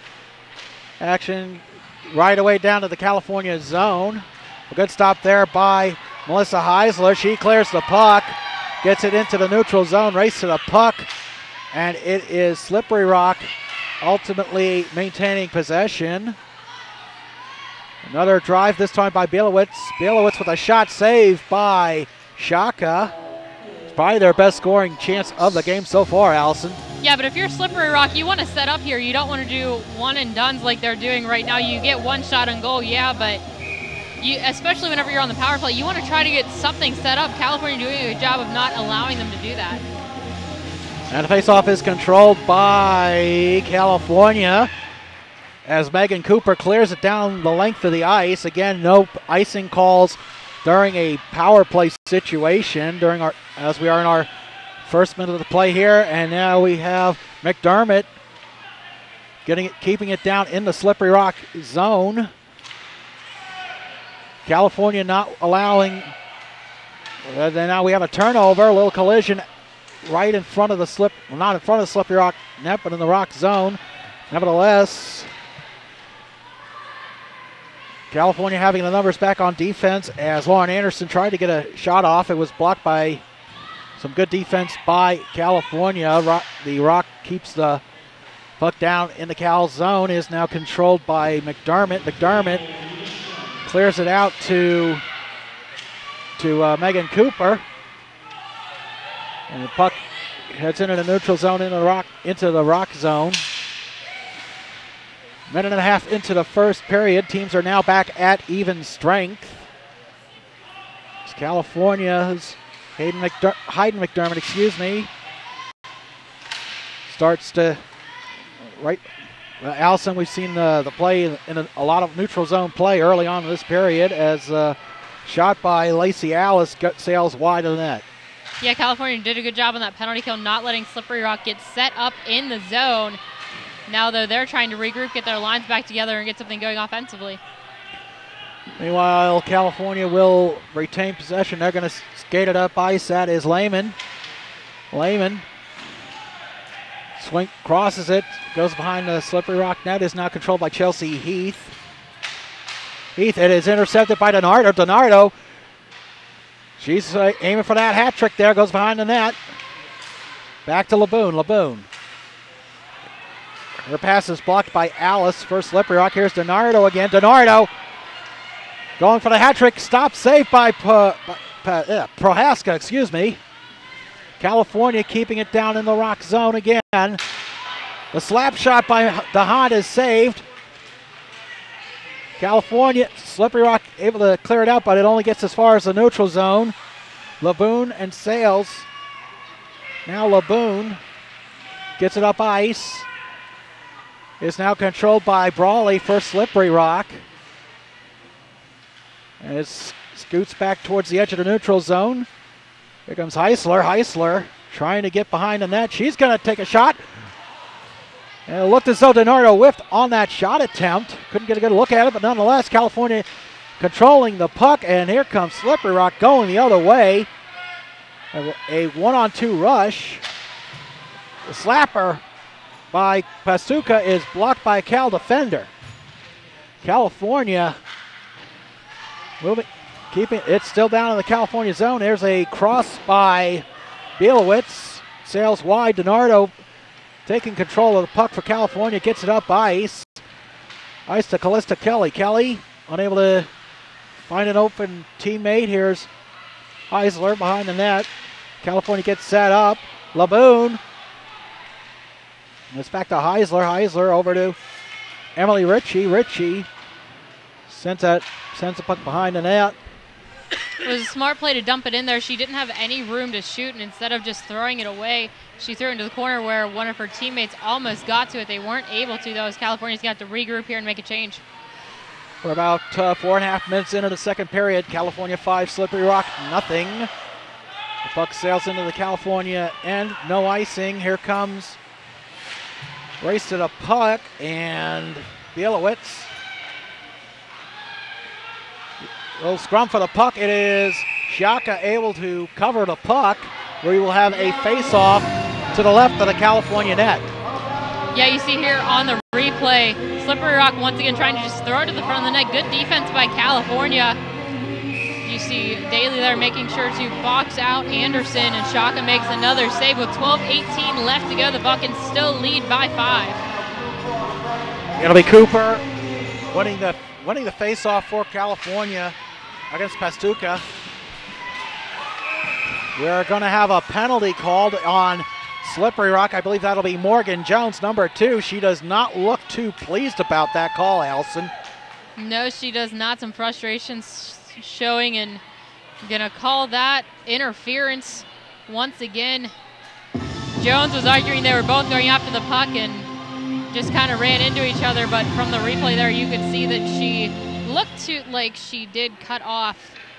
Action right away down to the California zone. A good stop there by Melissa Heisler. She clears the puck, gets it into the neutral zone, race to the puck, and it is Slippery Rock ultimately maintaining possession. Another drive, this time by Bielowitz. Bielowitz with a shot saved by Shaka. It's probably their best scoring chance of the game so far, Allison. Yeah, but if you're Slippery Rock, you want to set up here. You don't want to do one and dones like they're doing right now. You get one shot on goal, yeah, but you, especially whenever you're on the power play, you want to try to get something set up. California doing a good job of not allowing them to do that. And the faceoff is controlled by California as Megan Cooper clears it down the length of the ice. Again, no icing calls during a power play situation as we are in our first minute of the play here. And now we have McDermott keeping it down in the Slippery Rock zone. California not allowing. Then now we have a turnover, a little collision right in front of the not in front of the Slippery Rock net, but in the Rock zone. Nevertheless, California having the numbers back on defense as Lauren Anderson tried to get a shot off. It was blocked by some good defense by California. The Rock keeps the puck down in the Cal zone. Is now controlled by McDermott. McDermott clears it out to Megan Cooper. And the puck heads into the neutral zone, into the Rock zone. Minute and a half into the first period. Teams are now back at even strength. It's California's Hayden McDermott, starts to Allison, we've seen the play in a lot of neutral zone play early on in this period as shot by Lacey Alice sails wide of the net. Yeah, California did a good job on that penalty kill, not letting Slippery Rock get set up in the zone. Now, though, they're trying to regroup, get their lines back together, and get something going offensively. Meanwhile, California will retain possession. They're going to skate it up ice. That is Lehman. Lehman crosses it, goes behind the Slippery Rock net. Is now controlled by Chelsea Heath. It is intercepted by Donardo. Donardo, she's aiming for that hat trick there, goes behind the net. Back to LeBoon. LeBoon. Her pass is blocked by Alice for Slippery Rock. Here's Donardo again. Donardo going for the hat trick. Stop, saved by Prohaska, excuse me. California keeping it down in the Rock zone again. The slap shot by DeHaan is saved. California, Slippery Rock able to clear it out, but it only gets as far as the neutral zone. LeBoon and Sales. Now LeBoon gets it up ice. Is now controlled by Brawley for Slippery Rock. And it scoots back towards the edge of the neutral zone. Here comes Heisler. Heisler trying to get behind the net. She's going to take a shot. And it looked as though Donardo whiffed on that shot attempt. Couldn't get a good look at it, but nonetheless, California controlling the puck. And here comes Slippery Rock going the other way. A 1-on-2 rush. The slapper by Pastuca is blocked by a Cal defender. California keeping it still down in the California zone. There's a cross by Bielowitz. Sails wide. Donardo taking control of the puck for California. Gets it up ice. Ice to Callista Kelly. Kelly unable to find an open teammate. Here's Heisler behind the net. California gets set up. LeBoon. It's back to Heisler. Heisler over to Emily Ritchie. Ritchie sends the puck behind the net. It was a smart play to dump it in there. She didn't have any room to shoot, and instead of just throwing it away, she threw it into the corner where one of her teammates almost got to it. They weren't able to, though, as California's got to regroup here and make a change. We're about 4.5 minutes into the second period. California 5, Slippery Rock nothing. The puck sails into the California end. No icing. Here comes race to the puck, and Bielowitz. Little scrum for the puck. It is Shaka able to cover the puck. We will have a face-off to the left of the California net. Yeah, you see here on the replay, Slippery Rock once again trying to just throw it to the front of the net. Good defense by California. You see Daly there making sure to box out Anderson, and Shaka makes another save with 12:18 left to go. The Vulcans still lead by 5. It'll be Cooper winning the face-off for California against Pastuca. We're going to have a penalty called on Slippery Rock. I believe that'll be Morgan Jones, number 2. She does not look too pleased about that call, Allison. No, she does not. Some frustrations showing, and gonna call that interference once again. Jones was arguing they were both going after the puck and just kind of ran into each other, but from the replay there you could see that she looked like she did cut off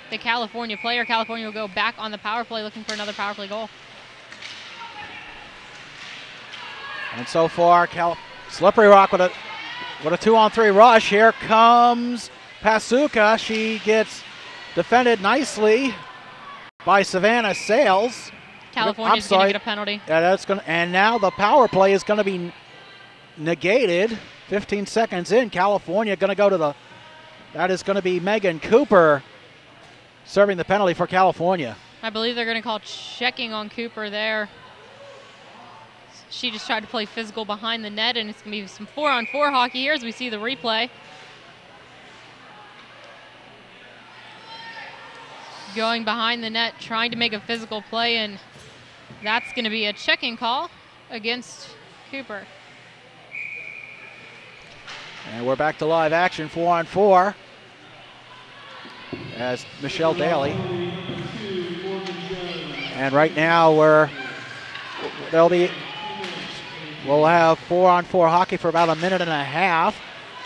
the California player. California will go back on the power play looking for another power play goal. And so far, Slippery Rock with a 2-on-3 rush. Here comes Pastuca. She gets defended nicely by Savannah Sales. California's going to get a penalty. Yeah, and now the power play is going to be negated. 15 seconds in, California going to go to that is going to be Megan Cooper serving the penalty for California. I believe they're going to call checking on Cooper there. She just tried to play physical behind the net, and it's going to be some 4-on-4 hockey here as we see the replay. Going behind the net, trying to make a physical play, and that's going to be a checking call against Cooper. And we're back to live action, 4-on-4, as Michelle Daly. And right now we'll have 4-on-4 hockey for about a minute and a half.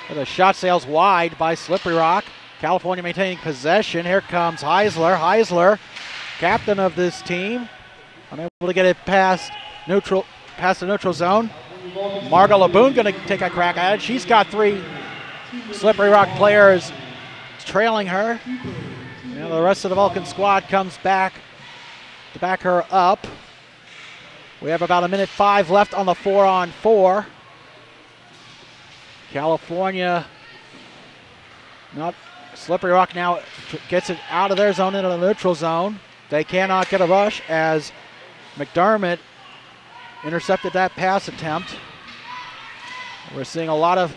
The shot sails wide by Slippery Rock. California maintaining possession. Here comes Heisler. Heisler, captain of this team, unable to get it past the neutral zone. Margot Laboon going to take a crack at it. She's got 3 Slippery Rock players trailing her. Now the rest of the Vulcan squad comes back to back her up. We have about 1:05 left on the 4-on-4. California, Slippery Rock now gets it out of their zone into the neutral zone. They cannot get a rush as McDermott intercepted that pass attempt. We're seeing quite a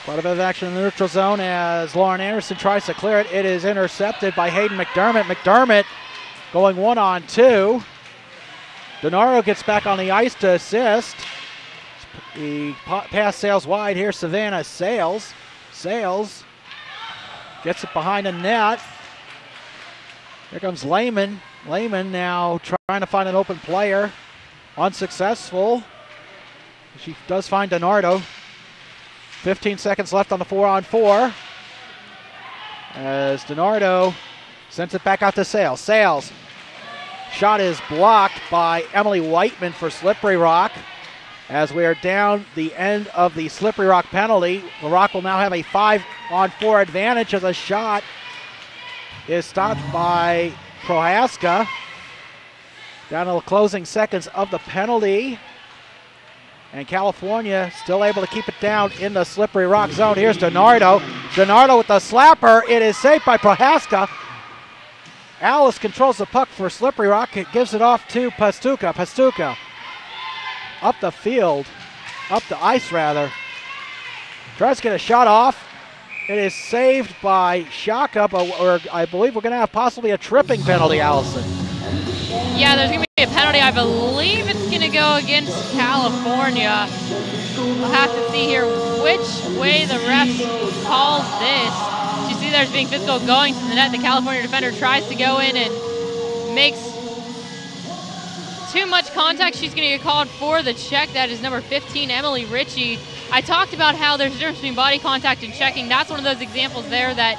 bit of action in the neutral zone as Lauren Anderson tries to clear it. It is intercepted by Hayden McDermott. McDermott going 1-on-2. Denaro gets back on the ice to assist. The pass sails wide here. Savannah Sales gets it behind the net. Here comes Lehman. Lehman now trying to find an open player. Unsuccessful. She does find Donardo. 15 seconds left on the 4-on-4. As Donardo sends it back out to Sales. Sales. Shot is blocked by Emily Whiteman for Slippery Rock. As we are down the end of the Slippery Rock penalty, the Rock will now have a 5-on-4 advantage as the shot is stopped by Prohaska. Down to the closing seconds of the penalty. And California still able to keep it down in the Slippery Rock zone. Here's Donardo. Donardo with the slapper. It is saved by Prohaska. Alice controls the puck for Slippery Rock. It gives it off to Pastuca. Pastuca up the field, up the ice rather. Tries to get a shot off. It is saved by Shaka, but I believe we're going to have possibly a tripping penalty, Allison. Yeah, there's going to be a penalty. I believe it's going to go against California. We'll have to see here which way the ref calls this. You see there's being physical going to the net. The California defender tries to go in and makes too much contact. She's going to get called for the check. That is number 15, Emily Ritchie. I talked about how there's a difference between body contact and checking. That's one of those examples there that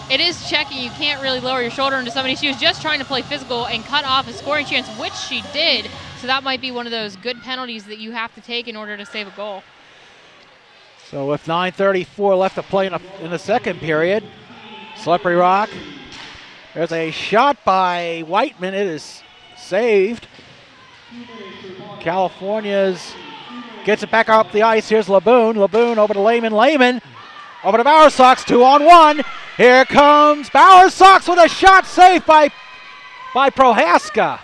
it is checking. You can't really lower your shoulder into somebody. She was just trying to play physical and cut off a scoring chance, which she did. So that might be one of those good penalties that you have to take in order to save a goal. So with 9:34 left to play in the second period, Slippery Rock. There's a shot by Whiteman. It is saved. California's gets it back up the ice. Here's Laboon. Laboon over to Lehman. Lehman over to Bowersox. 2-on-1. Here comes Bowersox with a shot saved by Prohaska.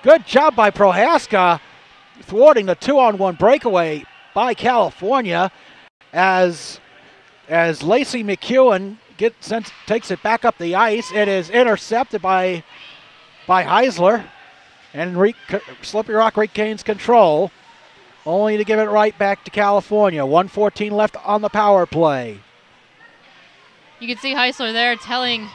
Good job by Prohaska thwarting the 2-on-1 breakaway by California as Lacey McEwen takes it back up the ice. It is intercepted by Heisler, and Slippery Rock regains control, only to give it right back to California. 1:14 left on the power play. You can see Heisler there telling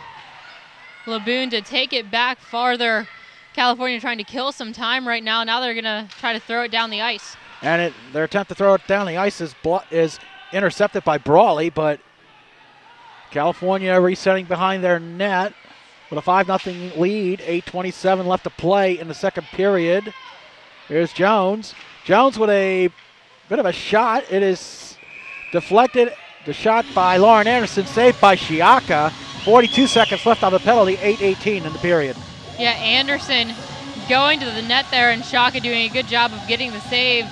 Laboon to take it back farther. California trying to kill some time right now. Now they're going to try to throw it down the ice. And their attempt to throw it down the ice is intercepted by Brawley, but California resetting behind their net with a 5-0 lead. 8:27 left to play in the second period. Here's Jones. Jones with a bit of a shot. It is deflected. The shot by Lauren Anderson, saved by Shiaka. 42 seconds left on the penalty. 8:18 in the period. Yeah, Anderson going to the net there, and Shaka doing a good job of getting the save.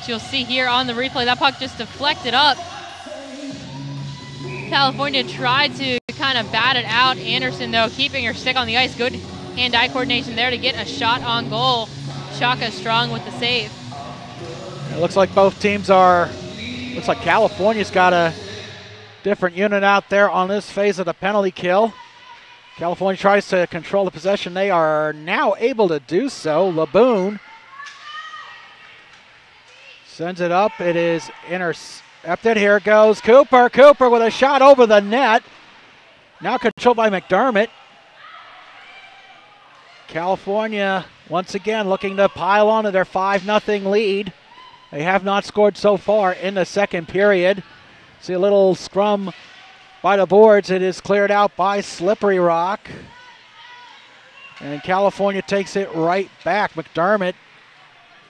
You'll see here on the replay, that puck just deflected up. California tried to kind of bat it out. Anderson, though, keeping her stick on the ice. Good hand-eye coordination there to get a shot on goal. Shaka strong with the save. It looks like both teams looks like California's got a different unit out there on this phase of the penalty kill. California tries to control the possession. They are now able to do so. Laboon sends it up. It is intercepted. Here goes Cooper. Cooper with a shot over the net. Now controlled by McDermott. California once again looking to pile on to their 5-0 lead. They have not scored so far in the second period. See a little scrum by the boards. It is cleared out by Slippery Rock. And California takes it right back. McDermott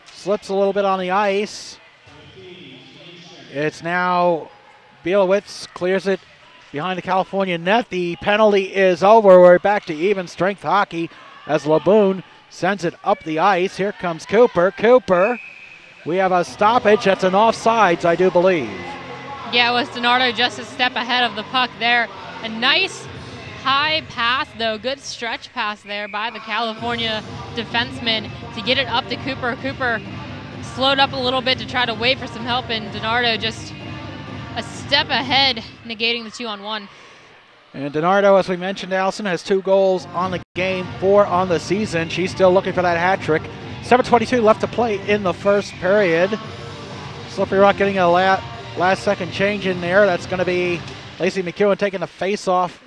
slips a little bit on the ice. It's now Bielowitz clears it behind the California net. The penalty is over. We're back to even strength hockey as Laboon sends it up the ice. Here comes Cooper. Cooper, we have a stoppage. That's an offsides, I do believe. Yeah, it was DiNardo just a step ahead of the puck there. A nice high pass, though. Good stretch pass there by the California defenseman to get it up to Cooper. Cooper slowed up a little bit to try to wait for some help, and DiNardo just a step ahead, negating the 2-on-1. And DiNardo, as we mentioned, Allison, has 2 goals on the game, 4 on the season. She's still looking for that hat trick. 7:22 left to play in the first period. Slippery Rock getting a last second change in there. That's going to be Lacey McEwen taking the face-off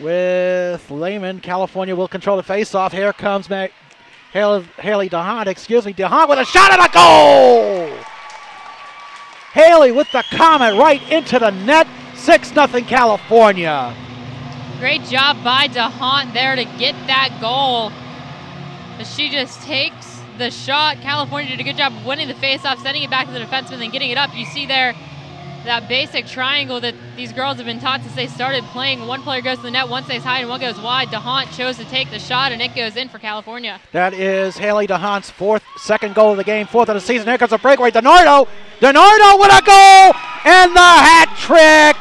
with Lehman. California will control the face-off. Here comes Haley DeHaan, DeHaan with a shot and a goal! Haley with the comet right into the net. 6-0 California. Great job by DeHaan there to get that goal. But she just takes the shot. California did a good job of winning the face-off, sending it back to the defenseman and getting it up. You see there that basic triangle that these girls have been taught since they started playing. One player goes to the net, one stays high, and one goes wide. DeHaan chose to take the shot, and it goes in for California. That is Haley DeHaan's second goal of the game, 4th of the season. Here comes a breakaway. DiNardo with a goal and the hat trick.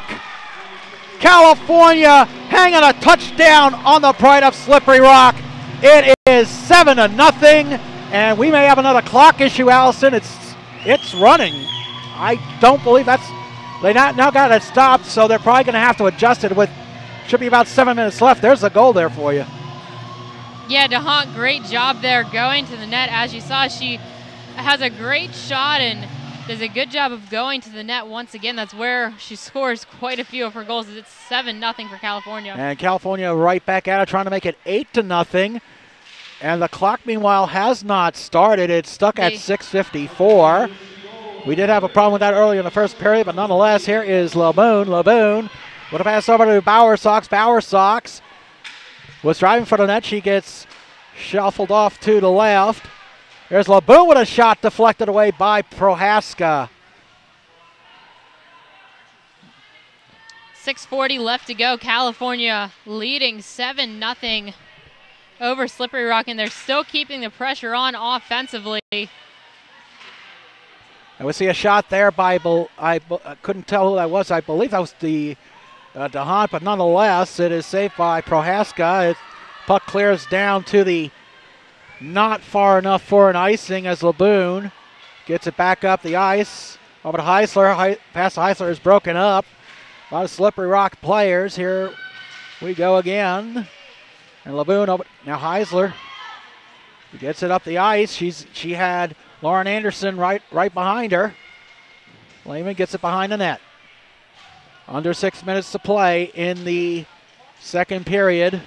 California hanging a touchdown on the pride of Slippery Rock. It is 7-0, and we may have another clock issue, Allison. It's running. I don't believe they now got it stopped, so they're probably going to have to adjust it with, should be about 7 minutes left. There's a goal there for you. Yeah, DeHaan, great job there going to the net. As you saw, she has a great shot and does a good job of going to the net once again. That's where she scores quite a few of her goals. It's 7-0 for California. And California right back at it, trying to make it 8-0. And the clock, meanwhile, has not started. It's stuck at 6:54. We did have a problem with that earlier in the first period, but nonetheless, here is Laboon. Laboon with a pass over to Bowersox. Bowersox was driving for the net. She gets shuffled off to the left. There's Laboon with a shot deflected away by Prohaska. 6:40 left to go. California leading 7-0 over Slippery Rock, and they're still keeping the pressure on offensively. And we see a shot there by, I couldn't tell who that was. I believe that was the DeHaan, but nonetheless, it is saved by Prohaska. Puck clears down to the not far enough for an icing as Laboon gets it back up the ice. Over to Heisler. Pass to Heisler is broken up. A lot of Slippery Rock players. Here we go again. And Laboon over. Now Heisler gets it up the ice. She had Lauren Anderson right behind her. Lehman gets it behind the net. Under 6 minutes to play in the second period.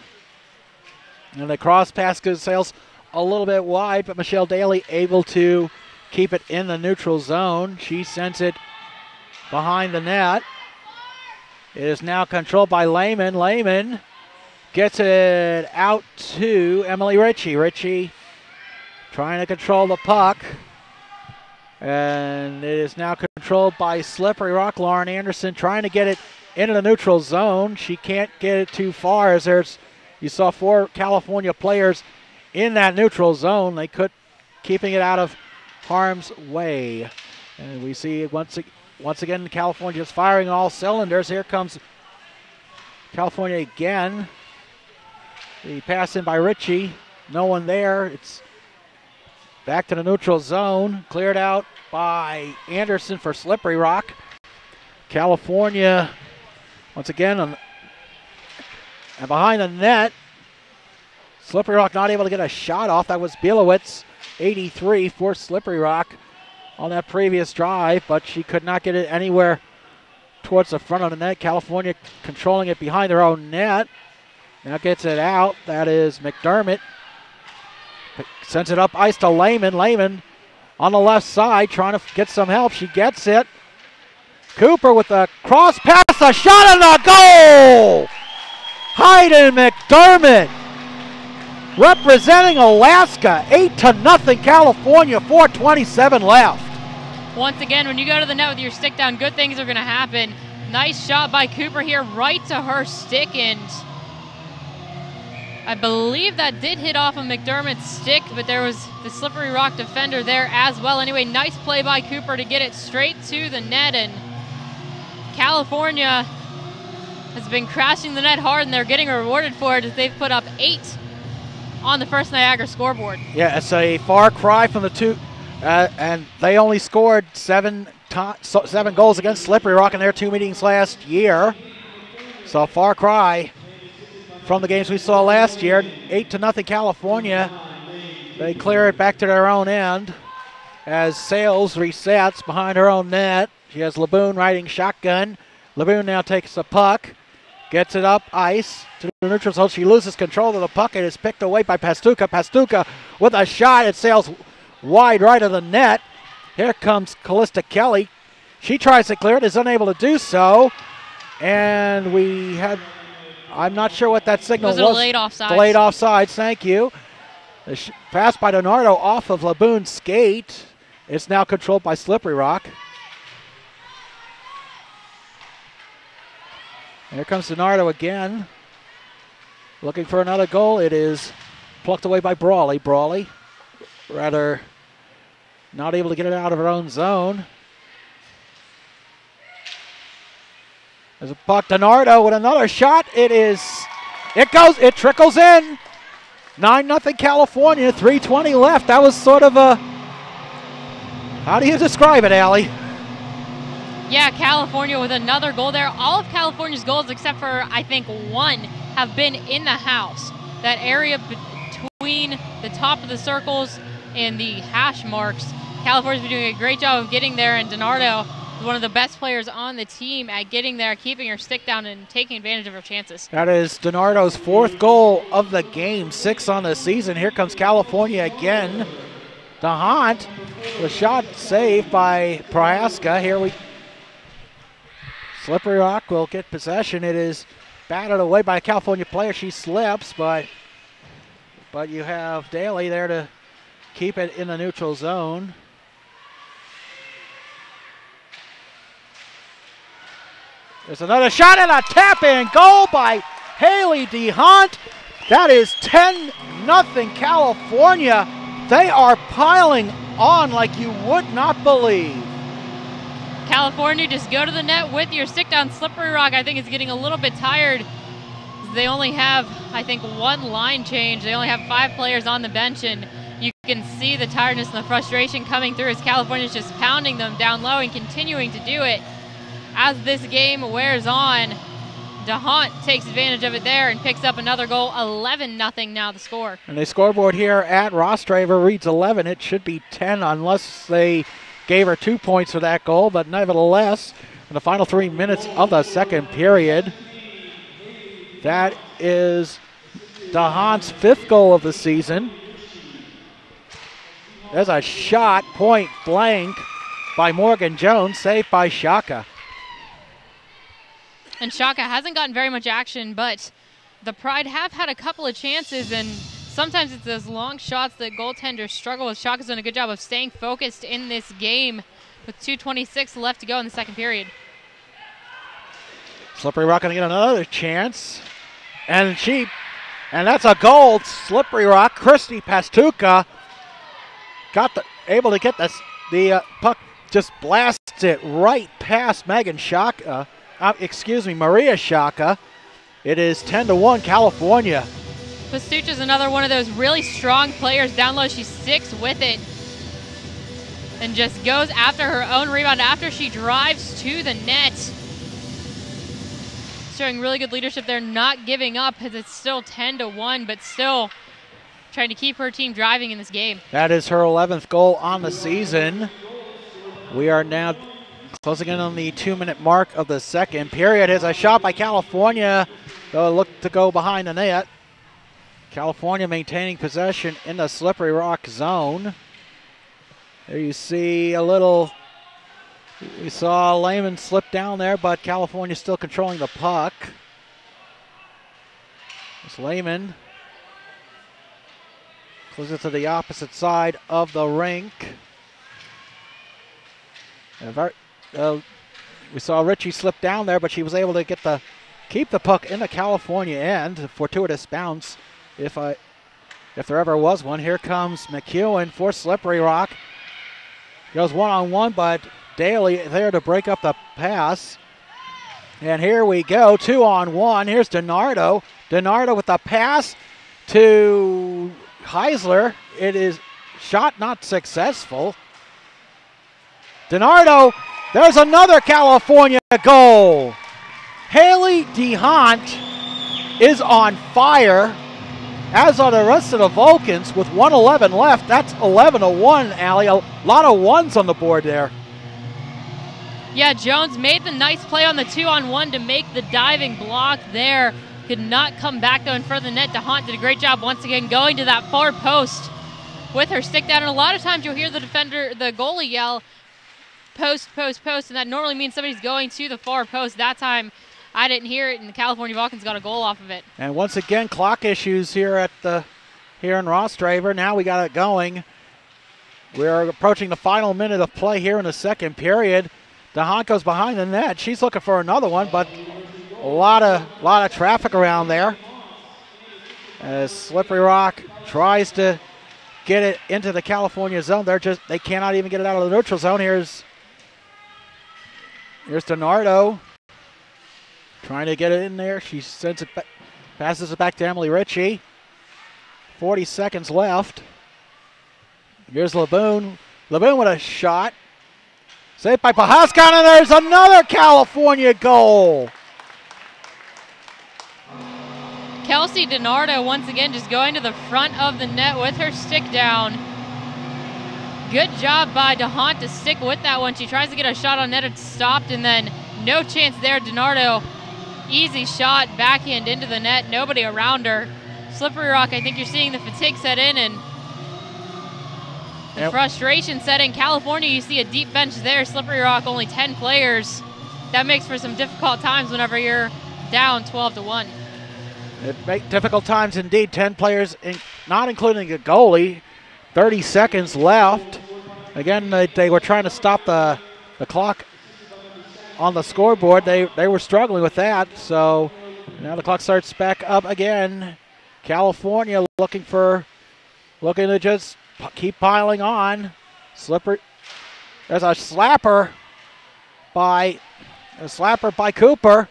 And the cross pass sails a little bit wide, but Michelle Daly able to keep it in the neutral zone. She sends it behind the net. It is now controlled by Lehman. Lehman gets it out to Emily Ritchie. Ritchie trying to control the puck. And it is now controlled by Slippery Rock. Lauren Anderson trying to get it into the neutral zone. She can't get it too far as you saw 4 California players in that neutral zone. They could keeping it out of harm's way. And we see once again California is firing all cylinders. Here comes California again. The pass in by Ritchie. No one there. It's back to the neutral zone. Cleared out by Anderson for Slippery Rock. California once again and behind the net. Slippery Rock not able to get a shot off. That was Bielowitz, 83 for Slippery Rock on that previous drive, but she could not get it anywhere towards the front of the net. California controlling it behind their own net. Now gets it out. That is McDermott. Sends it up ice to Lehman. Lehman on the left side trying to get some help. She gets it. Cooper with a cross pass, a shot and a goal! Hayden McDermott representing Alaska, 8-0 California, 4:27 left. Once again, when you go to the net with your stick down, good things are going to happen. Nice shot by Cooper here, right to her stick, and I believe that did hit off of McDermott's stick, but there was the Slippery Rock defender there as well. Anyway, nice play by Cooper to get it straight to the net, and California has been crashing the net hard, and they're getting rewarded for it as they've put up 8 on the first Niagara scoreboard. Yeah, it's a far cry from the 2, and they only scored 7 goals against Slippery Rock in their 2 meetings last year. So a far cry from the games we saw last year. 8-0 California. They clear it back to their own end as Sales resets behind her own net. She has Laboon riding shotgun. Laboon now takes the puck, gets it up ice to the neutral zone. She loses control of the puck. It is picked away by Pastuca. Pastuca with a shot. It sails wide right of the net. Here comes Callista Kelly. She tries to clear it, is unable to do so. And we had, I'm not sure what that signal was. Delayed offsides. Delayed offsides, thank you. The pass by Donardo off of Laboon's skate. It's now controlled by Slippery Rock. Here comes Donardo again. Looking for another goal. It is plucked away by Brawley. Brawley rather not able to get it out of her own zone. There's a puck. Donardo with another shot. It trickles in. 9-0 California, 3:20 left. That was sort of a, how do you describe it, Allie? Yeah, California with another goal there. All of California's goals, except for, I think, 1, have been in the house. That area between the top of the circles and the hash marks, California's been doing a great job of getting there, and Donardo is one of the best players on the team at getting there, keeping her stick down, and taking advantage of her chances. That is Donardo's 4th goal of the game, 6 on the season. Here comes California again. DeHaan, the shot saved by Prohaska. Slippery Rock will get possession. It is batted away by a California player. She slips, but you have Daly there to keep it in the neutral zone. There's another shot and a tap-in goal by Haley DeHaan. That is 10-0 California. They are piling on like you would not believe. California, just go to the net with your stick down. Slippery Rock, I think, is getting a little bit tired. They only have, I think, one line change. They only have 5 players on the bench, and you can see the tiredness and the frustration coming through as California's just pounding them down low and continuing to do it. As this game wears on, DeHaan takes advantage of it there and picks up another goal. 11-0 now the score. And the scoreboard here at Rostraver reads 11. It should be 10 unless they gave her 2 points for that goal, but nevertheless, in the final 3 minutes of the second period, that is DeHaan's 5th goal of the season. There's a shot, point blank, by Morgan Jones, saved by Shaka. And Shaka hasn't gotten very much action, but the Pride have had a couple of chances, and sometimes it's those long shots that goaltenders struggle with. Shaka's done a good job of staying focused in this game with 2:26 left to go in the second period. Slippery Rock gonna get another chance. And that's a goal. Slippery Rock. Christy Pastuca able to get the puck, just blasts it right past Megan Shaka. Maria Shaka. It is 10-1 California. Pastucha's another one of those really strong players down low. She sticks with it and just goes after her own rebound after she drives to the net. Showing really good leadership there, not giving up as it's still 10-1, but still trying to keep her team driving in this game. That is her 11th goal on the season. We are now closing in on the 2-minute mark of the second period. Here's a shot by California. They'll look to go behind the net. California maintaining possession in the Slippery Rock zone. There you see we saw Lehman slip down there, but California still controlling the puck. It's Lehman. Closer to the opposite side of the rink. We saw Richie slip down there, but she was able to keep the puck in the California end. A fortuitous bounce, if there ever was one. Here comes McEwen for Slippery Rock. Goes one-on-one, but Daly there to break up the pass. And here we go, 2-on-1. Here's DiNardo. DiNardo with the pass to Heisler. It is shot not successful. DiNardo, there's another California goal. Haley DeHaan is on fire, as are the rest of the Vulcans with 1:11 left. That's 11-1, Allie. A lot of ones on the board there. Yeah, Jones made the nice play on the 2-on-1 to make the diving block there. Could not come back, though, in front of the net. DeHaan did a great job once again going to that far post with her stick down. And a lot of times you'll hear the goalie yell, post, post, post, and that normally means somebody's going to the far post. That time I didn't hear it, and the California Vulcans got a goal off of it. And once again, clock issues here in Rostraver. Now we got it going. We're approaching the final minute of play here in the second period. DeHaan goes behind the net. She's looking for another one, but a lot of traffic around there. As Slippery Rock tries to get it into the California zone, they cannot even get it out of the neutral zone. Here's DiNardo trying to get it in there. She sends it back, passes it back to Emily Ritchie. 40 seconds left. Here's Laboon. Laboon with a shot. Saved by Prohaska, and there's another California goal. Kelsey DiNardo once again just going to the front of the net with her stick down. Good job by DeHaan to stick with that one. She tries to get a shot on net. It's stopped, and then no chance there. DiNardo, easy shot, backhand into the net. Nobody around her. Slippery Rock, I think you're seeing the fatigue set in, and The frustration set in. California, you see a deep bench there. Slippery Rock, only 10 players. That makes for some difficult times whenever you're down 12-1. It makes difficult times indeed. 10 players, not including a goalie. 30 seconds left. Again, they were trying to stop the clock on the scoreboard. They were struggling with that. So now the clock starts back up again. California looking to just keep piling on. Slippery. There's a slapper by Cooper.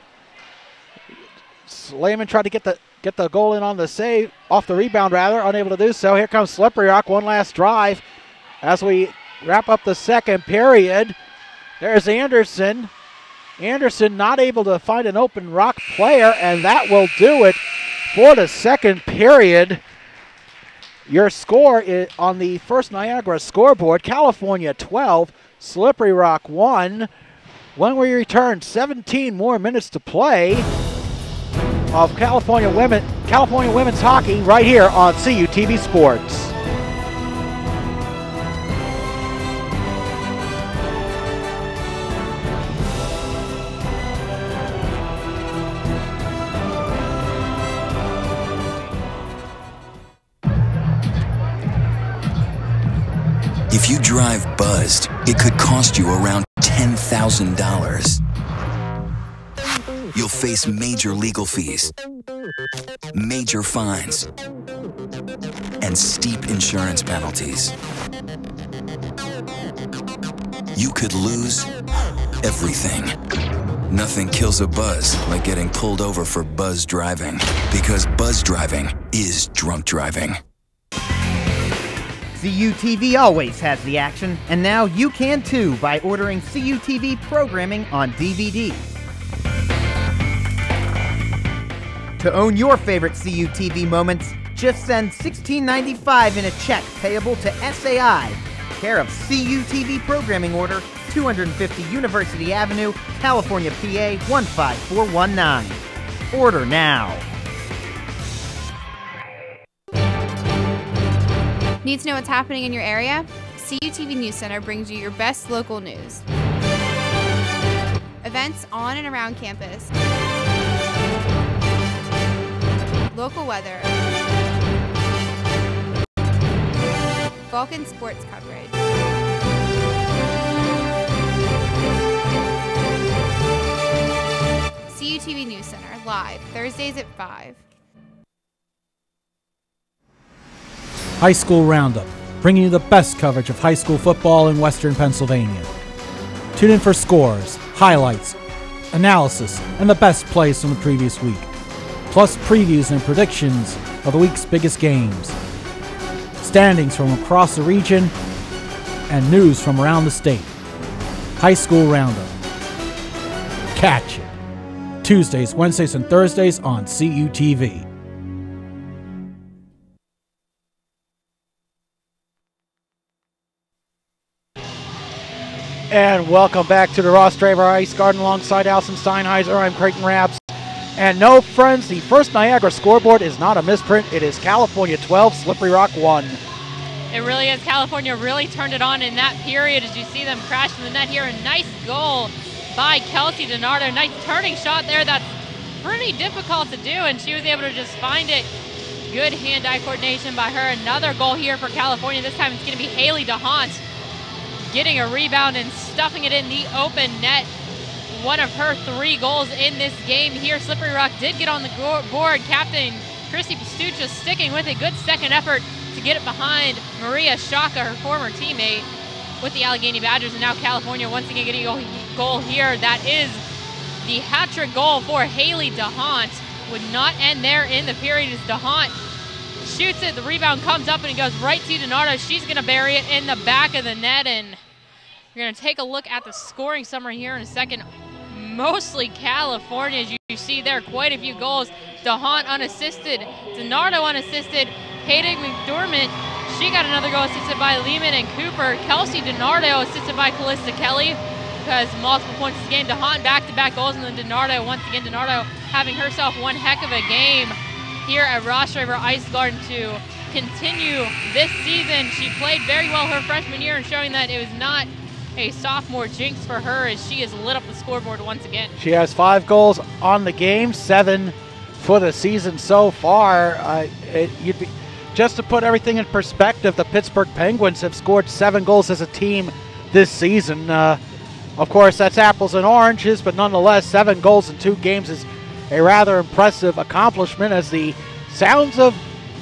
Lehman tried to get the goal in on the save, off the rebound rather, unable to do so. Here comes Slippery Rock, one last drive as we wrap up the second period. There's Anderson. Anderson not able to find an open Rock player, and that will do it for the second period. Your score is on the First Niagara scoreboard: California 12, Slippery Rock 1. When we return, 17 more minutes to play of California women's hockey right here on CUTV Sports. If you drive buzzed, it could cost you around $10,000. You'll face major legal fees, major fines, and steep insurance penalties. You could lose everything. Nothing kills a buzz like getting pulled over for buzz driving, because buzz driving is drunk driving. CUTV always has the action, and now you can too by ordering CUTV programming on DVD. To own your favorite CUTV moments, just send $16.95 in a check payable to SAI, care of CUTV Programming Order, 250 University Avenue, California, PA 15419. Order now. Need to know what's happening in your area? CUTV News Center brings you your best local news. Events on and around campus. Local weather. Vulcan sports coverage. CUTV News Center, live, Thursdays at 5. High School Roundup, bringing you the best coverage of high school football in Western Pennsylvania. Tune in for scores, highlights, analysis, and the best plays from the previous week, plus previews and predictions of the week's biggest games, standings from across the region, and news from around the state. High School Roundup. Catch it Tuesdays, Wednesdays, and Thursdays on CUTV. And welcome back to the Rostraver Ice Garden alongside Allison Steinheiser. I'm Creighton Raps. And no, friends, the First Niagara scoreboard is not a misprint. It is California 12, Slippery Rock 1. It really is. California really turned it on in that period as you see them crash in the net here. A nice goal by Kelsey DiNardo. Nice turning shot there that's pretty difficult to do, and she was able to just find it. Good hand-eye coordination by her. Another goal here for California. This time it's going to be Haley DeHaan getting a rebound and stuffing it in the open net. One of her 3 goals in this game here. Slippery Rock did get on the board. Captain Christy Pastucha sticking with a good second effort to get it behind Maria Shaka, her former teammate with the Allegheny Badgers. And now California once again getting a goal here. That is the hat-trick goal for Haley DeHaan. Would not end there in the period as DeHaan shoots it. The rebound comes up and it goes right to DiNardo. She's going to bury it in the back of the net, and we're going to take a look at the scoring summary here in a second. Mostly California, as you see there, quite a few goals. DeHaan unassisted, DiNardo unassisted, Hayden McDormand, she got another goal assisted by Lehman and Cooper. Kelsey DiNardo assisted by Callista Kelly, because multiple points this game. DeHaan back-to-back goals, and then DiNardo, once again, DiNardo having herself one heck of a game here at Rostraver Ice Garden to continue this season. She played very well her freshman year and showing that it was not a sophomore jinx for her as she has lit up the scoreboard once again. She has 5 goals on the game, 7 for the season so far. Just to put everything in perspective, the Pittsburgh Penguins have scored 7 goals as a team this season. Of course, that's apples and oranges, but nonetheless, 7 goals in 2 games is a rather impressive accomplishment as the sounds of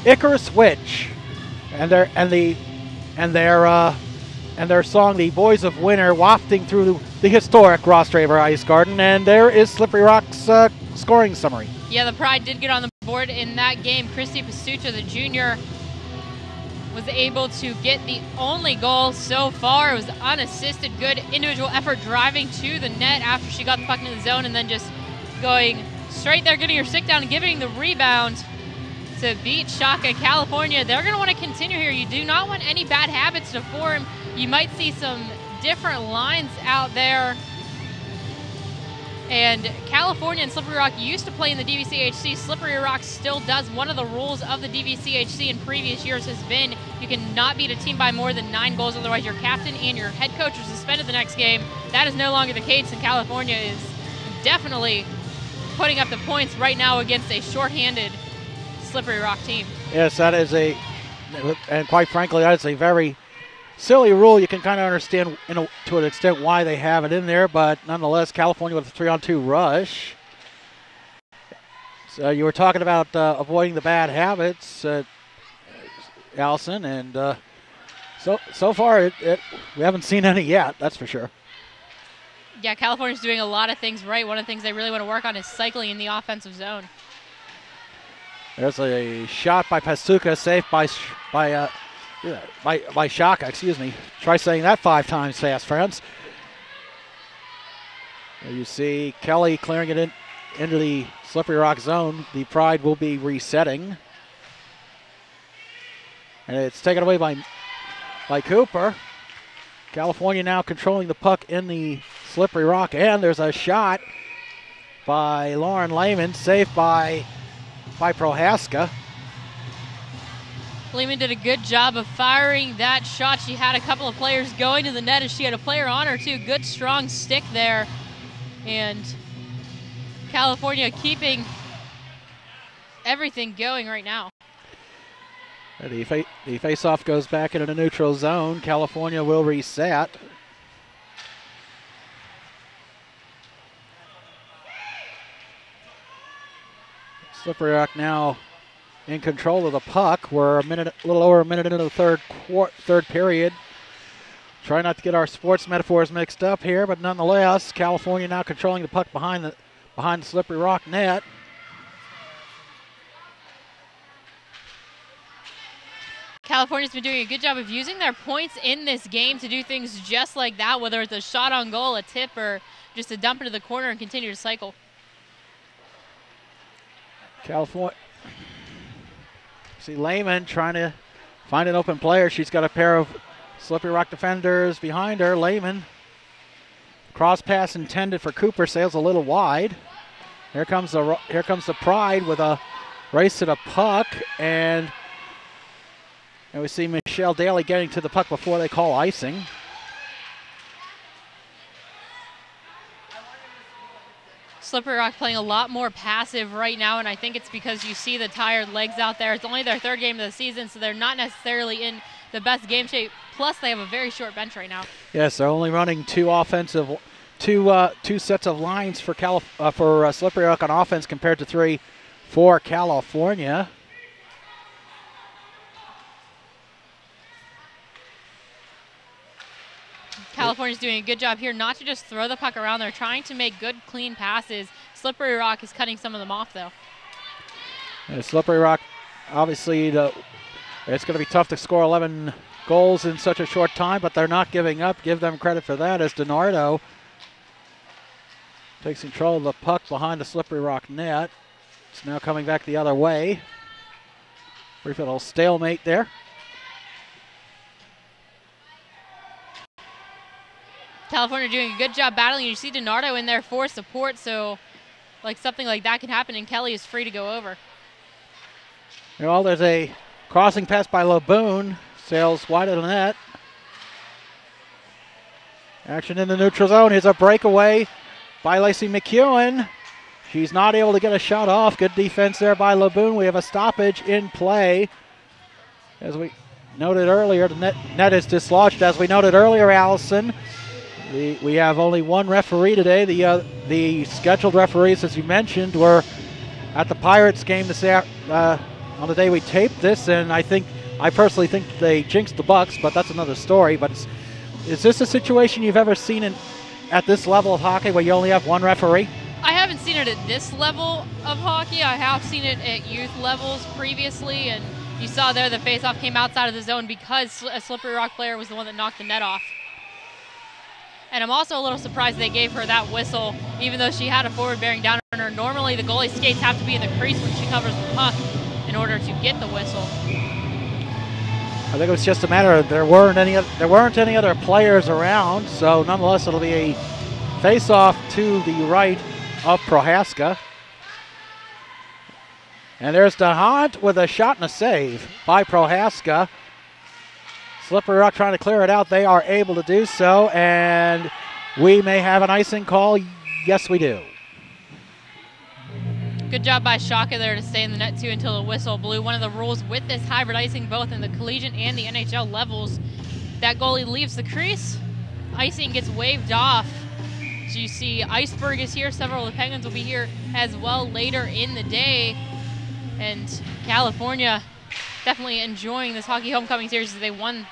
Icarus Witch and their song, "The Boys of Winter," wafting through the historic Rostraver Ice Garden. And there is Slippery Rock's scoring summary. Yeah, the Pride did get on the board in that game. Christy Pasucha, the junior, was able to get the only goal so far. It was unassisted, good individual effort driving to the net after she got the puck into the zone and then just going straight there, getting her stick down and giving the rebound to beat Shaka. California, they're going to want to continue here. You do not want any bad habits to form. You might see some different lines out there. And California and Slippery Rock used to play in the DVCHC. Slippery Rock still does. One of the rules of the DVCHC in previous years has been you cannot beat a team by more than 9 goals, otherwise your captain and your head coach are suspended the next game. That is no longer the case, and California is definitely putting up the points right now against a shorthanded Slippery Rock team. Yes, that is and quite frankly, that is a very silly rule. You can kind of understand to an extent why they have it in there, but nonetheless, California with a 3-on-2 rush. So you were talking about avoiding the bad habits, Allison, and so far we haven't seen any yet, that's for sure. Yeah, California's doing a lot of things right. One of the things they really want to work on is cycling in the offensive zone. There's a shot by Pasucha, safe by Shaka, excuse me. Try saying that 5 times fast, friends. There you see Kelly clearing it into the Slippery Rock zone. The Pride will be resetting. And it's taken away by Cooper. California now controlling the puck in the Slippery Rock, and there's a shot by Lauren Lehman, saved by Prohaska. Lehman did a good job of firing that shot. She had a couple of players going to the net as she had a player on her too. Good strong stick there. And California keeping everything going right now. The face-off goes back into the neutral zone. California will reset. Slippery Rock now in control of the puck. We're a little over a minute into the third period. Try not to get our sports metaphors mixed up here, but nonetheless, California now controlling the puck behind the Slippery Rock net. California's been doing a good job of using their points in this game to do things just like that, whether it's a shot on goal, a tip, or just a dump into the corner and continue to cycle. California. See Lehman trying to find an open player. She's got a pair of Slippery Rock defenders behind her. Lehman. Cross pass intended for Cooper, sails a little wide. Here comes the Pride with a race to the puck, and we see Michelle Daly getting to the puck before they call icing. Slippery Rock playing a lot more passive right now, and I think it's because you see the tired legs out there. It's only their 3rd game of the season, so they're not necessarily in the best game shape. Plus, they have a very short bench right now. Yes, they're only running two sets of lines for Slippery Rock on offense compared to 3 for California. California's doing a good job here not to just throw the puck around. They're trying to make good, clean passes. Slippery Rock is cutting some of them off, though. And Slippery Rock, obviously, it's going to be tough to score 11 goals in such a short time, but they're not giving up. Give them credit for that as DiNardo takes control of the puck behind the Slippery Rock net. It's now coming back the other way. Brief little stalemate there. California doing a good job battling. You see DiNardo in there for support, so like something like that can happen, and Kelly is free to go over. Well, there's a Crossing pass by Laboon. Sails wide of the net. Action in the neutral zone. Here's a breakaway by Lacey McEwen. She's not able to get a shot off. Good defense there by Laboon. We have a stoppage in play. As we noted earlier, the net is dislodged. As we noted earlier, Allison, we have only one referee today. The scheduled referees, as you mentioned, were at the Pirates game on the day we taped this, and I personally think they jinxed the Bucks, but that's another story. But is this a situation you've ever seen at this level of hockey where you only have one referee? I haven't seen it at this level of hockey. I have seen it at youth levels previously, and you saw there the faceoff came outside of the zone because a Slippery Rock player was the one that knocked the net off. And I'm also a little surprised they gave her that whistle, even though she had a forward bearing down on her. Normally the goalie skates have to be in the crease when she covers the puck in order to get the whistle. I think it was just a matter of there weren't any other players around, so nonetheless it'll be a face-off to the right of Prohaska. And there's DeHaan with a shot and a save by Prohaska. Slippery Rock trying to clear it out. They are able to do so, and we may have an icing call. Yes, we do. Good job by Shaka there to stay in the net too until the whistle blew. One of the rules with this hybrid icing, both in the collegiate and the NHL levels, that goalie leaves the crease, icing gets waved off. So you see Iceberg is here, several of the Penguins will be here as well later in the day. And California definitely enjoying this hockey homecoming series as they won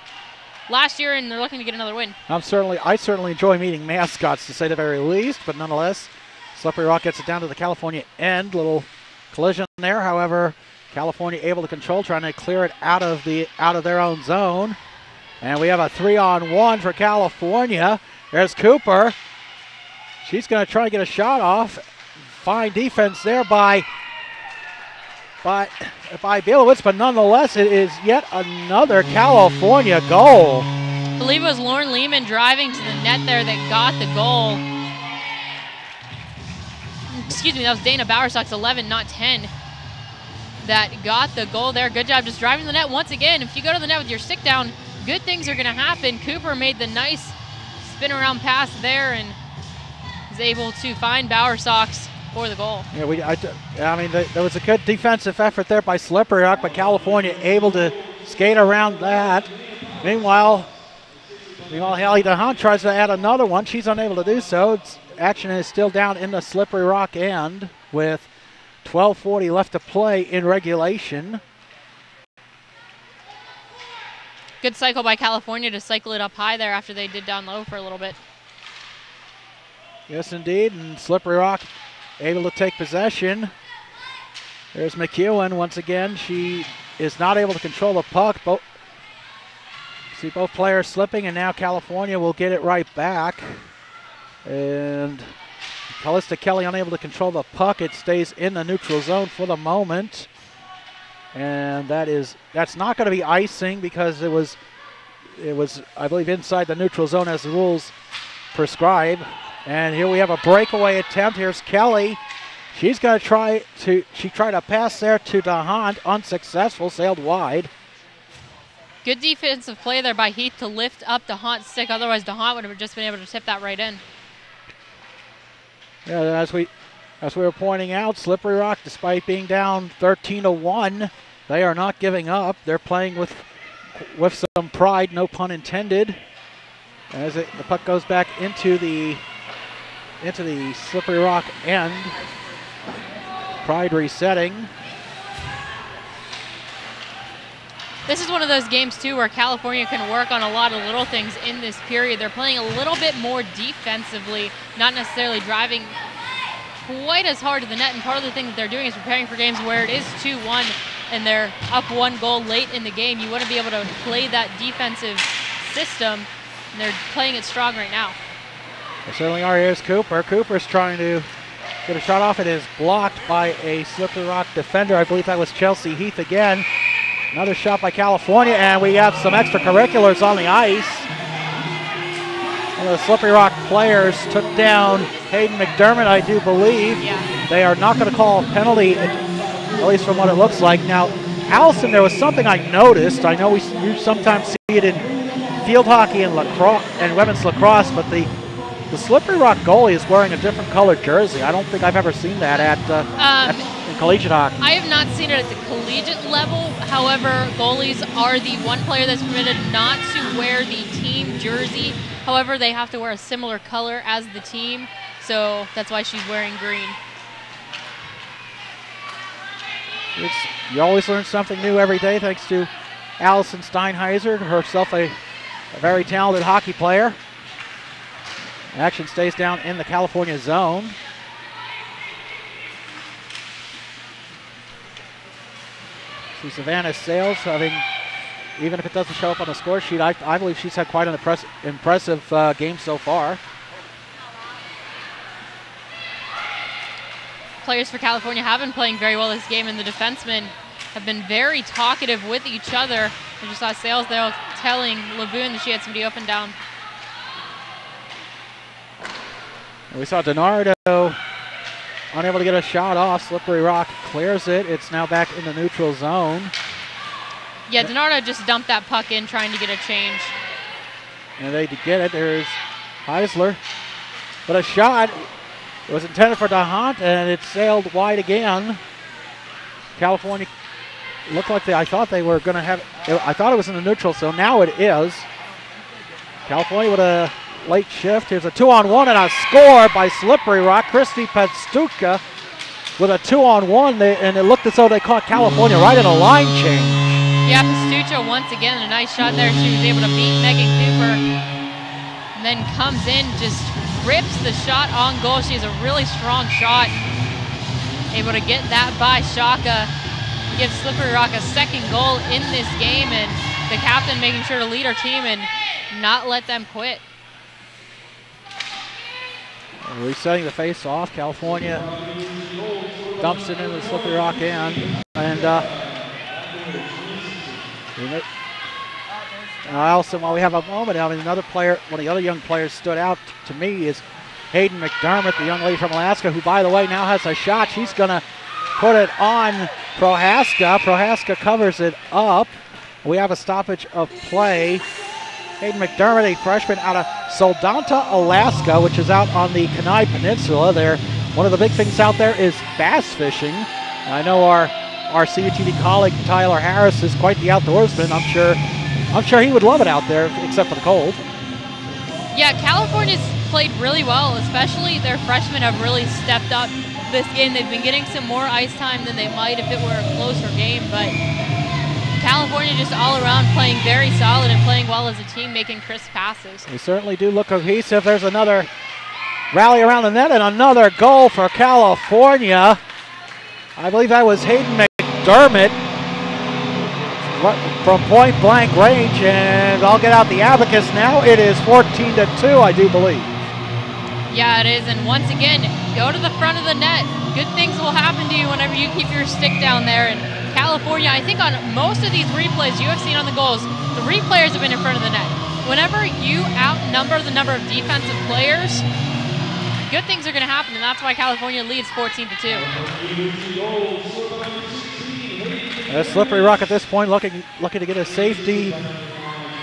last year and they're looking to get another win. I certainly enjoy meeting mascots, to say the very least, but nonetheless, Slippery Rock gets it down to the California end. Little collision there. However, California able to control, trying to clear it out of their own zone. And we have a 3-on-1 for California. There's Cooper. She's going to try to get a shot off. Fine defense there by Bielowitz, but nonetheless, it is yet another California goal. I believe it was Lauren Lehman driving to the net there that got the goal. Excuse me, that was Dana Bowersock's 11, not 10, that got the goal there. Good job just driving the net once again. If you go to the net with your stick down, good things are going to happen. Cooper made the nice spin around pass there and is able to find Bowersocks for the goal. Yeah, there was a good defensive effort there by Slippery Rock, but California able to skate around that. Meanwhile, Hallie DeHaan tries to add another one. She's unable to do so. Action is still down in the Slippery Rock end with 12:40 left to play in regulation. Good cycle by California to cycle it up high there after they did down low for a little bit. Yes, indeed, and Slippery Rock able to take possession. There's McEwen once again. She is not able to control the puck. See both players slipping, and now California will get it right back. And Callista Kelly unable to control the puck. It stays in the neutral zone for the moment. And that's not going to be icing because it was I believe inside the neutral zone as the rules prescribe. And here we have a breakaway attempt. Here's Kelly. She's going to tried to pass there to DeHaan, unsuccessful, sailed wide. Good defensive play there by Heath to lift up DeHaan's stick. Otherwise, DeHaan would have just been able to tip that right in. Yeah, as we were pointing out, Slippery Rock, despite being down 13-1, they are not giving up. They're playing with some pride, no pun intended. As the puck goes back into the Slippery Rock end. Pride resetting. This is one of those games, too, where California can work on a lot of little things in this period. They're playing a little bit more defensively, not necessarily driving quite as hard to the net. And part of the thing that they're doing is preparing for games where it is 2-1 and they're up one goal late in the game. You want to be able to play that defensive system, and they're playing it strong right now. They certainly are. Here's Cooper. Cooper's trying to get a shot off. It is blocked by a Slippery Rock defender. I believe that was Chelsea Heath again. Another shot by California, and we have some extracurriculars on the ice. One of the Slippery Rock players took down Hayden McDermott, I do believe. Yeah. They are not going to call a penalty, at least from what it looks like. Now, Allison, there was something I noticed. I know you sometimes see it in field hockey and lacrosse and women's lacrosse, but the Slippery Rock goalie is wearing a different colored jersey. I don't think I've ever seen that in collegiate hockey. I have not seen it at the collegiate level. However, goalies are the one player that's permitted not to wear the team jersey. However, they have to wear a similar color as the team, so that's why she's wearing green. You always learn something new every day, thanks to Allison Steinheiser, herself a very talented hockey player. Action stays down in the California zone. See Savannah Sales having, even if it doesn't show up on the score sheet, I believe she's had quite an impressive game so far. Players for California have been playing very well this game, and the defensemen have been very talkative with each other. We just saw Sales there telling Laboon that she had somebody open down. We saw DiNardo unable to get a shot off. Slippery Rock clears it. It's now back in the neutral zone. Yeah, DiNardo just dumped that puck in trying to get a change. And they get it. There's Heisler. But a shot. It was intended for DeHunt, and it sailed wide again. California looked like I thought they were going to have, I thought it was in the neutral zone. Now it is. California with a late shift. Here's a 2-on-1 and a score by Slippery Rock. Christy Petstuka with a 2-on-1, and it looked as though they caught California right in a line change. Yeah, Petstuka once again, a nice shot there. She was able to beat Megan Cooper, and then comes in, just rips the shot on goal. She has a really strong shot. Able to get that by Shaka. Gives Slippery Rock a second goal in this game, and the captain making sure to lead her team and not let them quit. Resetting the face off, California dumps it into the Slippery Rock end, and Allison, while we have a moment, I mean, another player, one of the other young players stood out to me is Hayden McDermott, the young lady from Alaska, who, by the way, now has a shot. She's going to put it on Prohaska. Prohaska covers it up. We have a stoppage of play. Hayden McDermott, a freshman out of Soldotna, Alaska, which is out on the Kenai Peninsula. One of the big things out there is bass fishing. I know our CUTV colleague Tyler Harris is quite the outdoorsman. I'm sure he would love it out there, except for the cold. Yeah, California's played really well, especially their freshmen have really stepped up this game. They've been getting some more ice time than they might if it were a closer game, but California just all around playing very solid and playing well as a team, making crisp passes. They certainly do look cohesive. There's another rally around the net and another goal for California. I believe that was Hayden McDermott from point blank range, and I'll get out the abacus now. It is 14-2, I do believe. Yeah, it is, and once again, go to the front of the net. Good things will happen to you whenever you keep your stick down there. And California, I think on most of these replays you have seen on the goals, 3 players have been in front of the net. Whenever you outnumber the number of defensive players, good things are going to happen, and that's why California leads 14-2. Slippery Rock at this point looking to get a safety,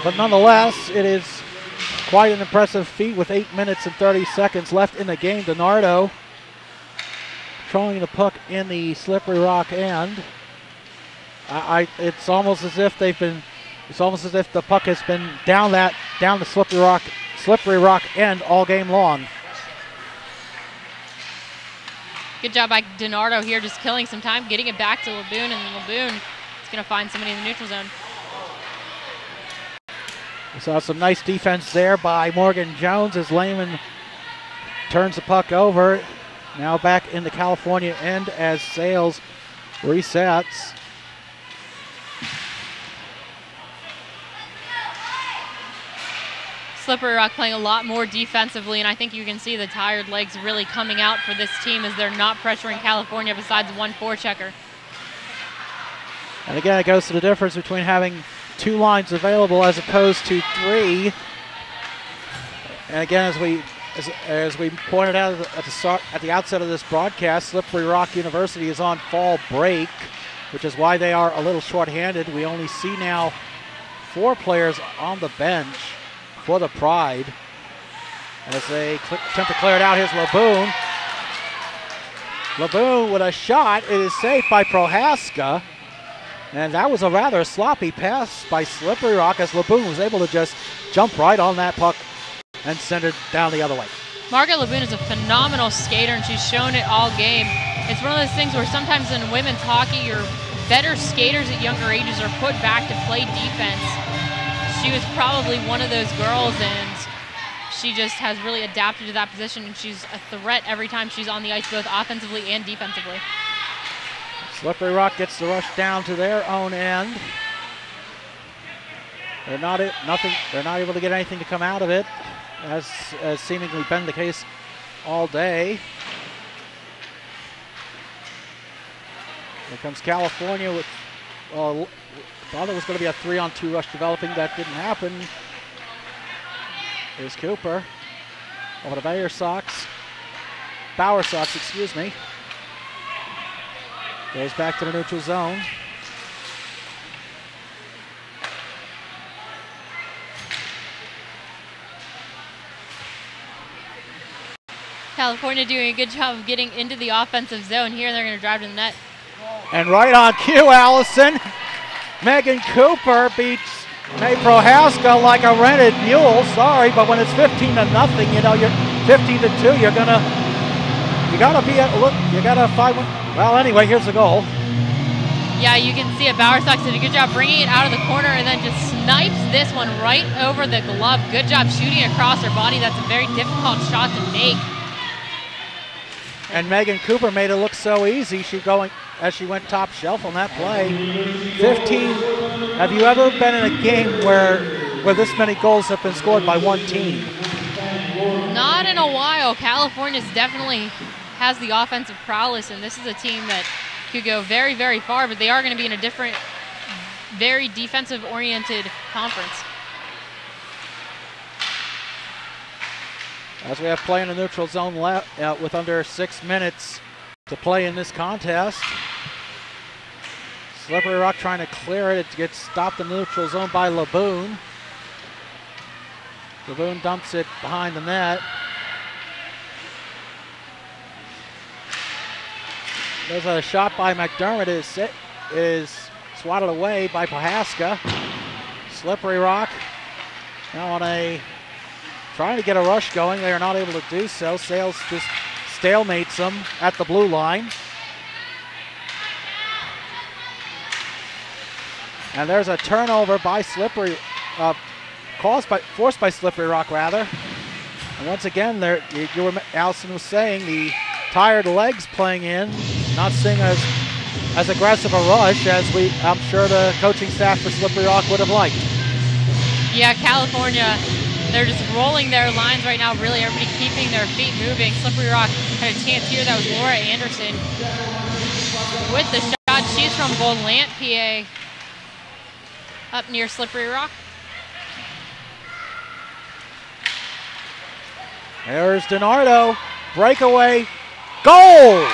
but nonetheless, it is quite an impressive feat with 8 minutes and 30 seconds left in the game. DiNardo controlling the puck in the Slippery Rock end. It's almost as if the puck has been down the Slippery Rock end all game long. Good job by DiNardo here, just killing some time, getting it back to Laboon, and then Laboon is going to find somebody in the neutral zone. We saw some nice defense there by Morgan Jones as Lehman turns the puck over. Now back in the California end as Sales resets. Slippery Rock playing a lot more defensively, and I think you can see the tired legs really coming out for this team as they're not pressuring California besides one forechecker. And again, it goes to the difference between having 2 lines available as opposed to 3. And again, as we pointed out at the outset of this broadcast, Slippery Rock University is on fall break. which is why they are a little short-handed. We only see now 4 players on the bench for the Pride. As they attempt to clear it out, here's LeBoon. LeBoon with a shot. It is saved by Prohaska. And that was a rather sloppy pass by Slippery Rock as LeBoon was able to just jump right on that puck and send it down the other way. Margaret LeBoon is a phenomenal skater, and she's shown it all game. It's one of those things where sometimes in women's hockey, your better skaters at younger ages are put back to play defense. She was probably one of those girls, and she just has really adapted to that position, and she's a threat every time she's on the ice, both offensively and defensively. Slippery Rock gets the rush down to their own end. They're not able to get anything to come out of it, as seemingly been the case all day. Here comes California with, thought there was going to be a 3-on-2 rush developing. That didn't happen. Here's Cooper over to Bauer Sox, excuse me. Goes back to the neutral zone. California doing a good job of getting into the offensive zone here. They're going to drive to the net. And right on cue, Allison. Megan Cooper beats May Prohaska like a rented mule. Sorry, but when it's 15-0, you know, you're 15-2. You gotta find one. Well, anyway, here's the goal. Yeah, you can see it. Bauer Sox did a good job bringing it out of the corner and then just snipes this one right over the glove. Good job shooting across her body. That's a very difficult shot to make. And Megan Cooper made it look so easy. As she went top shelf on that play. 15. Have you ever been in a game where this many goals have been scored by one team? Not in a while. California's definitely has the offensive prowess, and this is a team that could go very, very far, but they are going to be in a different, very defensive-oriented conference. As we have play in the neutral zone left with under 6 minutes to play in this contest. Slippery Rock trying to clear it. It gets stopped in the neutral zone by LeBoon. LeBoon dumps it behind the net. There's a shot by McDermott. It is swatted away by Prohaska. Slippery Rock now on trying to get a rush going. They are not able to do so. Sales just stalemates them at the blue line. And there's a turnover by forced by Slippery Rock rather. And once again, Allison was saying the tired legs playing in, not seeing as aggressive a rush as I'm sure the coaching staff for Slippery Rock would have liked. Yeah, California, they're just rolling their lines right now, really everybody keeping their feet moving. Slippery Rock had a chance here. That was Laura Anderson with the shot. She's from Volant, PA, up near Slippery Rock. There's DiNardo, breakaway, goal!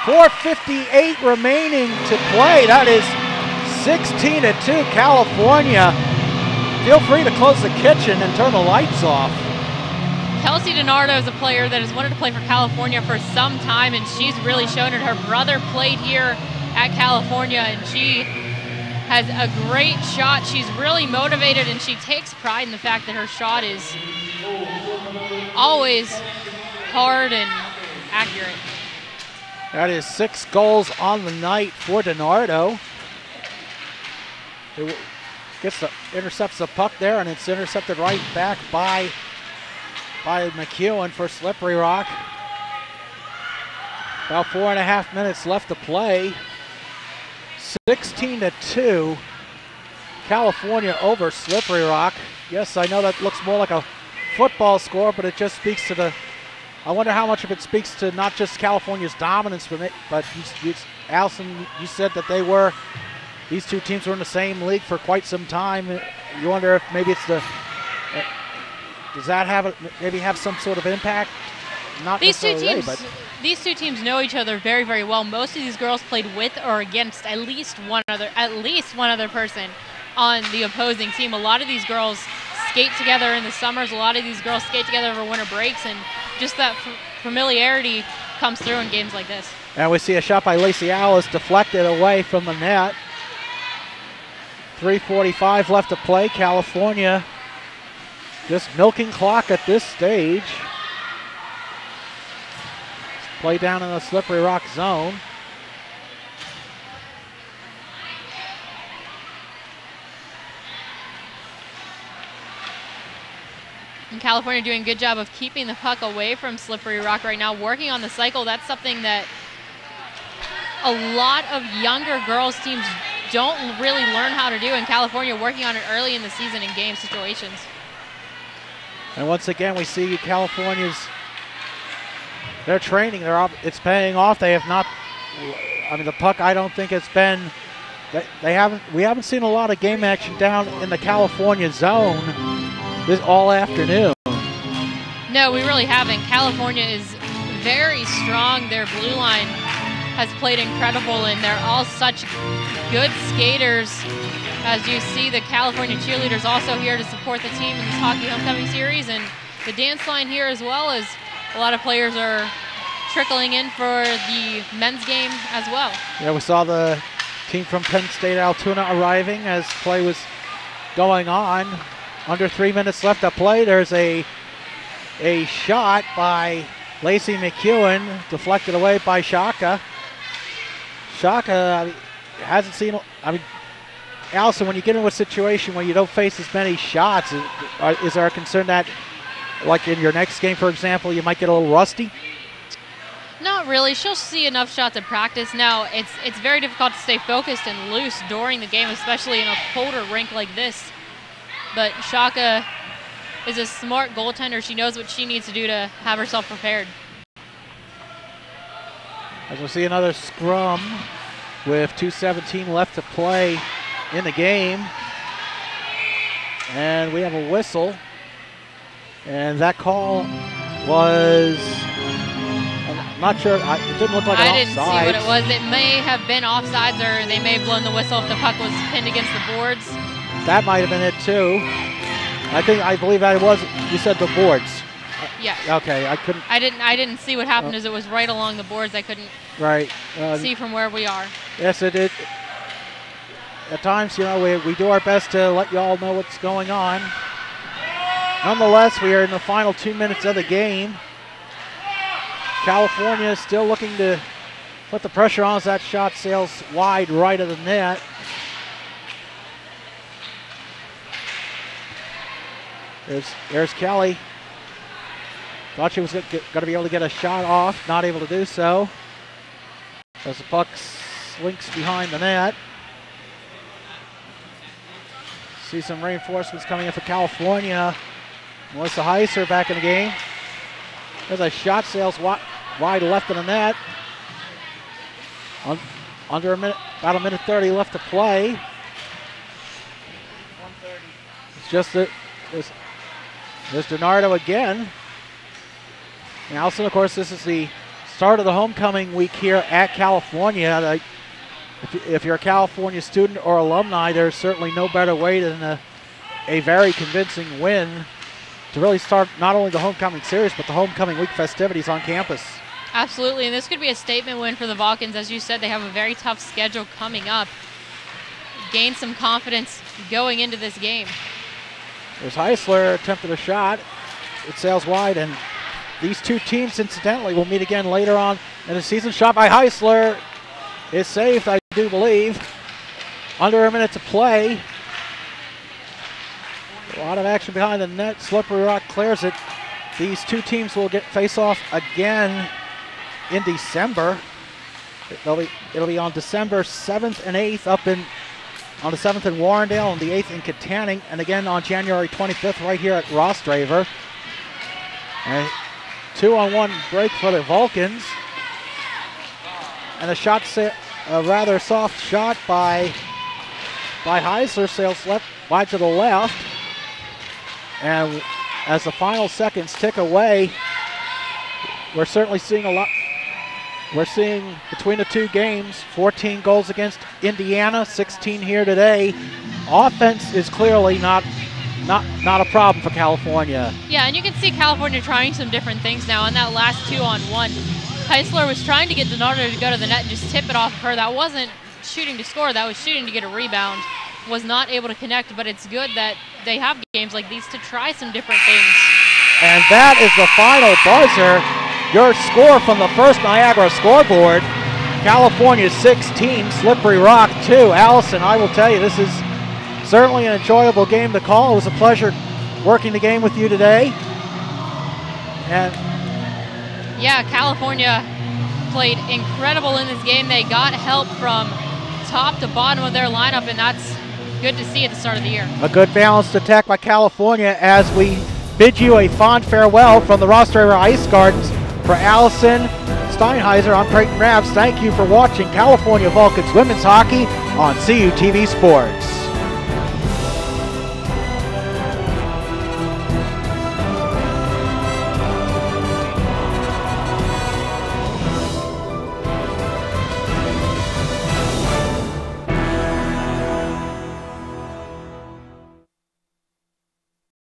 4:58 remaining to play. That is 16-2 California. Feel free to close the kitchen and turn the lights off. Kelsey DiNardo is a player that has wanted to play for California for some time, and she's really shown it. Her brother played here at California, and she has a great shot. She's really motivated, and she takes pride in the fact that her shot is always hard and accurate. That is 6 goals on the night for DiNardo. It intercepts the puck there, and it's intercepted right back by McEwen for Slippery Rock. About 4.5 minutes left to play. 16-2, California over Slippery Rock. Yes, I know that looks more like a football score, but it just speaks to I wonder how much of it speaks to not just California's dominance, but Allison, you said that these two teams were in the same league for quite some time. You wonder if maybe it's does that maybe have some sort of impact not these two necessarily teams. they, but These two teams know each other very, very well. Most of these girls played with or against at least one other person on the opposing team. A lot of these girls skate together in the summers. A lot of these girls skate together over winter breaks, and just that familiarity comes through in games like this. And we see a shot by Lacey Alice deflected away from the net. 3:45 left to play. California just milking clock at this stage. Play down in the Slippery Rock zone. And California doing a good job of keeping the puck away from Slippery Rock right now, working on the cycle. That's something that a lot of younger girls teams don't really learn how to do, and California working on it early in the season in game situations. And once again, we see California's their training, it's paying off. They have not, I mean, the puck, I don't think it's been, we haven't seen a lot of game action down in the California zone this all afternoon. No, we really haven't. California is very strong. Their blue line has played incredible, and they're all such good skaters. As you see, the California cheerleaders also here to support the team in this hockey homecoming series, and the dance line here as well, as a lot of players are trickling in for the men's game as well. Yeah, we saw the team from Penn State Altoona arriving as play was going on. Under 3 minutes left to play. There's a shot by Lacey McEwen, deflected away by Shaka. Shaka hasn't seen, I mean, Allison, when you get into a situation where you don't face as many shots, is there a concern that, like in your next game, for example, you might get a little rusty? Not really. She'll see enough shots at practice. Now, it's very difficult to stay focused and loose during the game, especially in a colder rink like this. But Shaka is a smart goaltender. She knows what she needs to do to have herself prepared. As we'll see another scrum with 2:17 left to play in the game. And we have a whistle. And that call was, I'm not sure, it didn't look like an offside. I didn't see what it was. It may have been offsides, or they may have blown the whistle if the puck was pinned against the boards. That might have been it too. I believe that it was, you said the boards. Yeah. Okay, I didn't see what happened as it was right along the boards. I couldn't see from where we are. Yes, it did. At times, you know, we do our best to let you all know what's going on. Nonetheless, we are in the final 2 minutes of the game. California is still looking to put the pressure on as that shot sails wide right of the net. There's Kelly. Thought she was going to be able to get a shot off, not able to do so. As the puck slinks behind the net. See some reinforcements coming in for California. Melissa Heiser back in the game. There's a shot sails wide left of the net. Under a minute, about a minute 30 left to play. 1:30. It's just that there's DiNardo again. And Allison, of course, this is the start of the homecoming week here at California. If you're a California student or alumni, there's certainly no better way than a very convincing win to really start not only the homecoming series, but the homecoming week festivities on campus. Absolutely, and this could be a statement win for the Vulcans. As you said, they have a very tough schedule coming up. Gain some confidence going into this game. There's Heisler, attempted a shot. It sails wide, and these two teams, incidentally, will meet again later on in the season. Shot by Heisler is saved, I do believe. Under a minute to play. A lot of action behind the net. Slippery Rock clears it. These two teams will face off again in December. It'll be on December 7th and 8th on the 7th in Warrendale and the 8th in Katanning, and again on January 25th right here at Rostraver. And 2-on-1 break for the Vulcans. And a rather soft shot by Heisler, sails left wide to the left. And as the final seconds tick away, we're certainly seeing a lot. We're seeing between the two games, 14 goals against Indiana, 16 here today. Offense is clearly not a problem for California. Yeah, and you can see California trying some different things now. On that last 2-on-1, Heisler was trying to get Donato to go to the net and just tip it off of her. That wasn't shooting to score, that was shooting to get a rebound. Was not able to connect, but it's good that they have games like these to try some different things. And that is the final buzzer. Your score from the first Niagara scoreboard. California 16, Slippery Rock 2. Allison, I will tell you, this is certainly an enjoyable game to call. It was a pleasure working the game with you today. And yeah, California played incredible in this game. They got help from top to bottom of their lineup, and that's good to see at the start of the year. A good balanced attack by California as we bid you a fond farewell from the Rostraver Ice Gardens. For Allison Steinheiser, I'm Creighton Rabs. Thank you for watching California Vulcans Women's Hockey on CUTV Sports.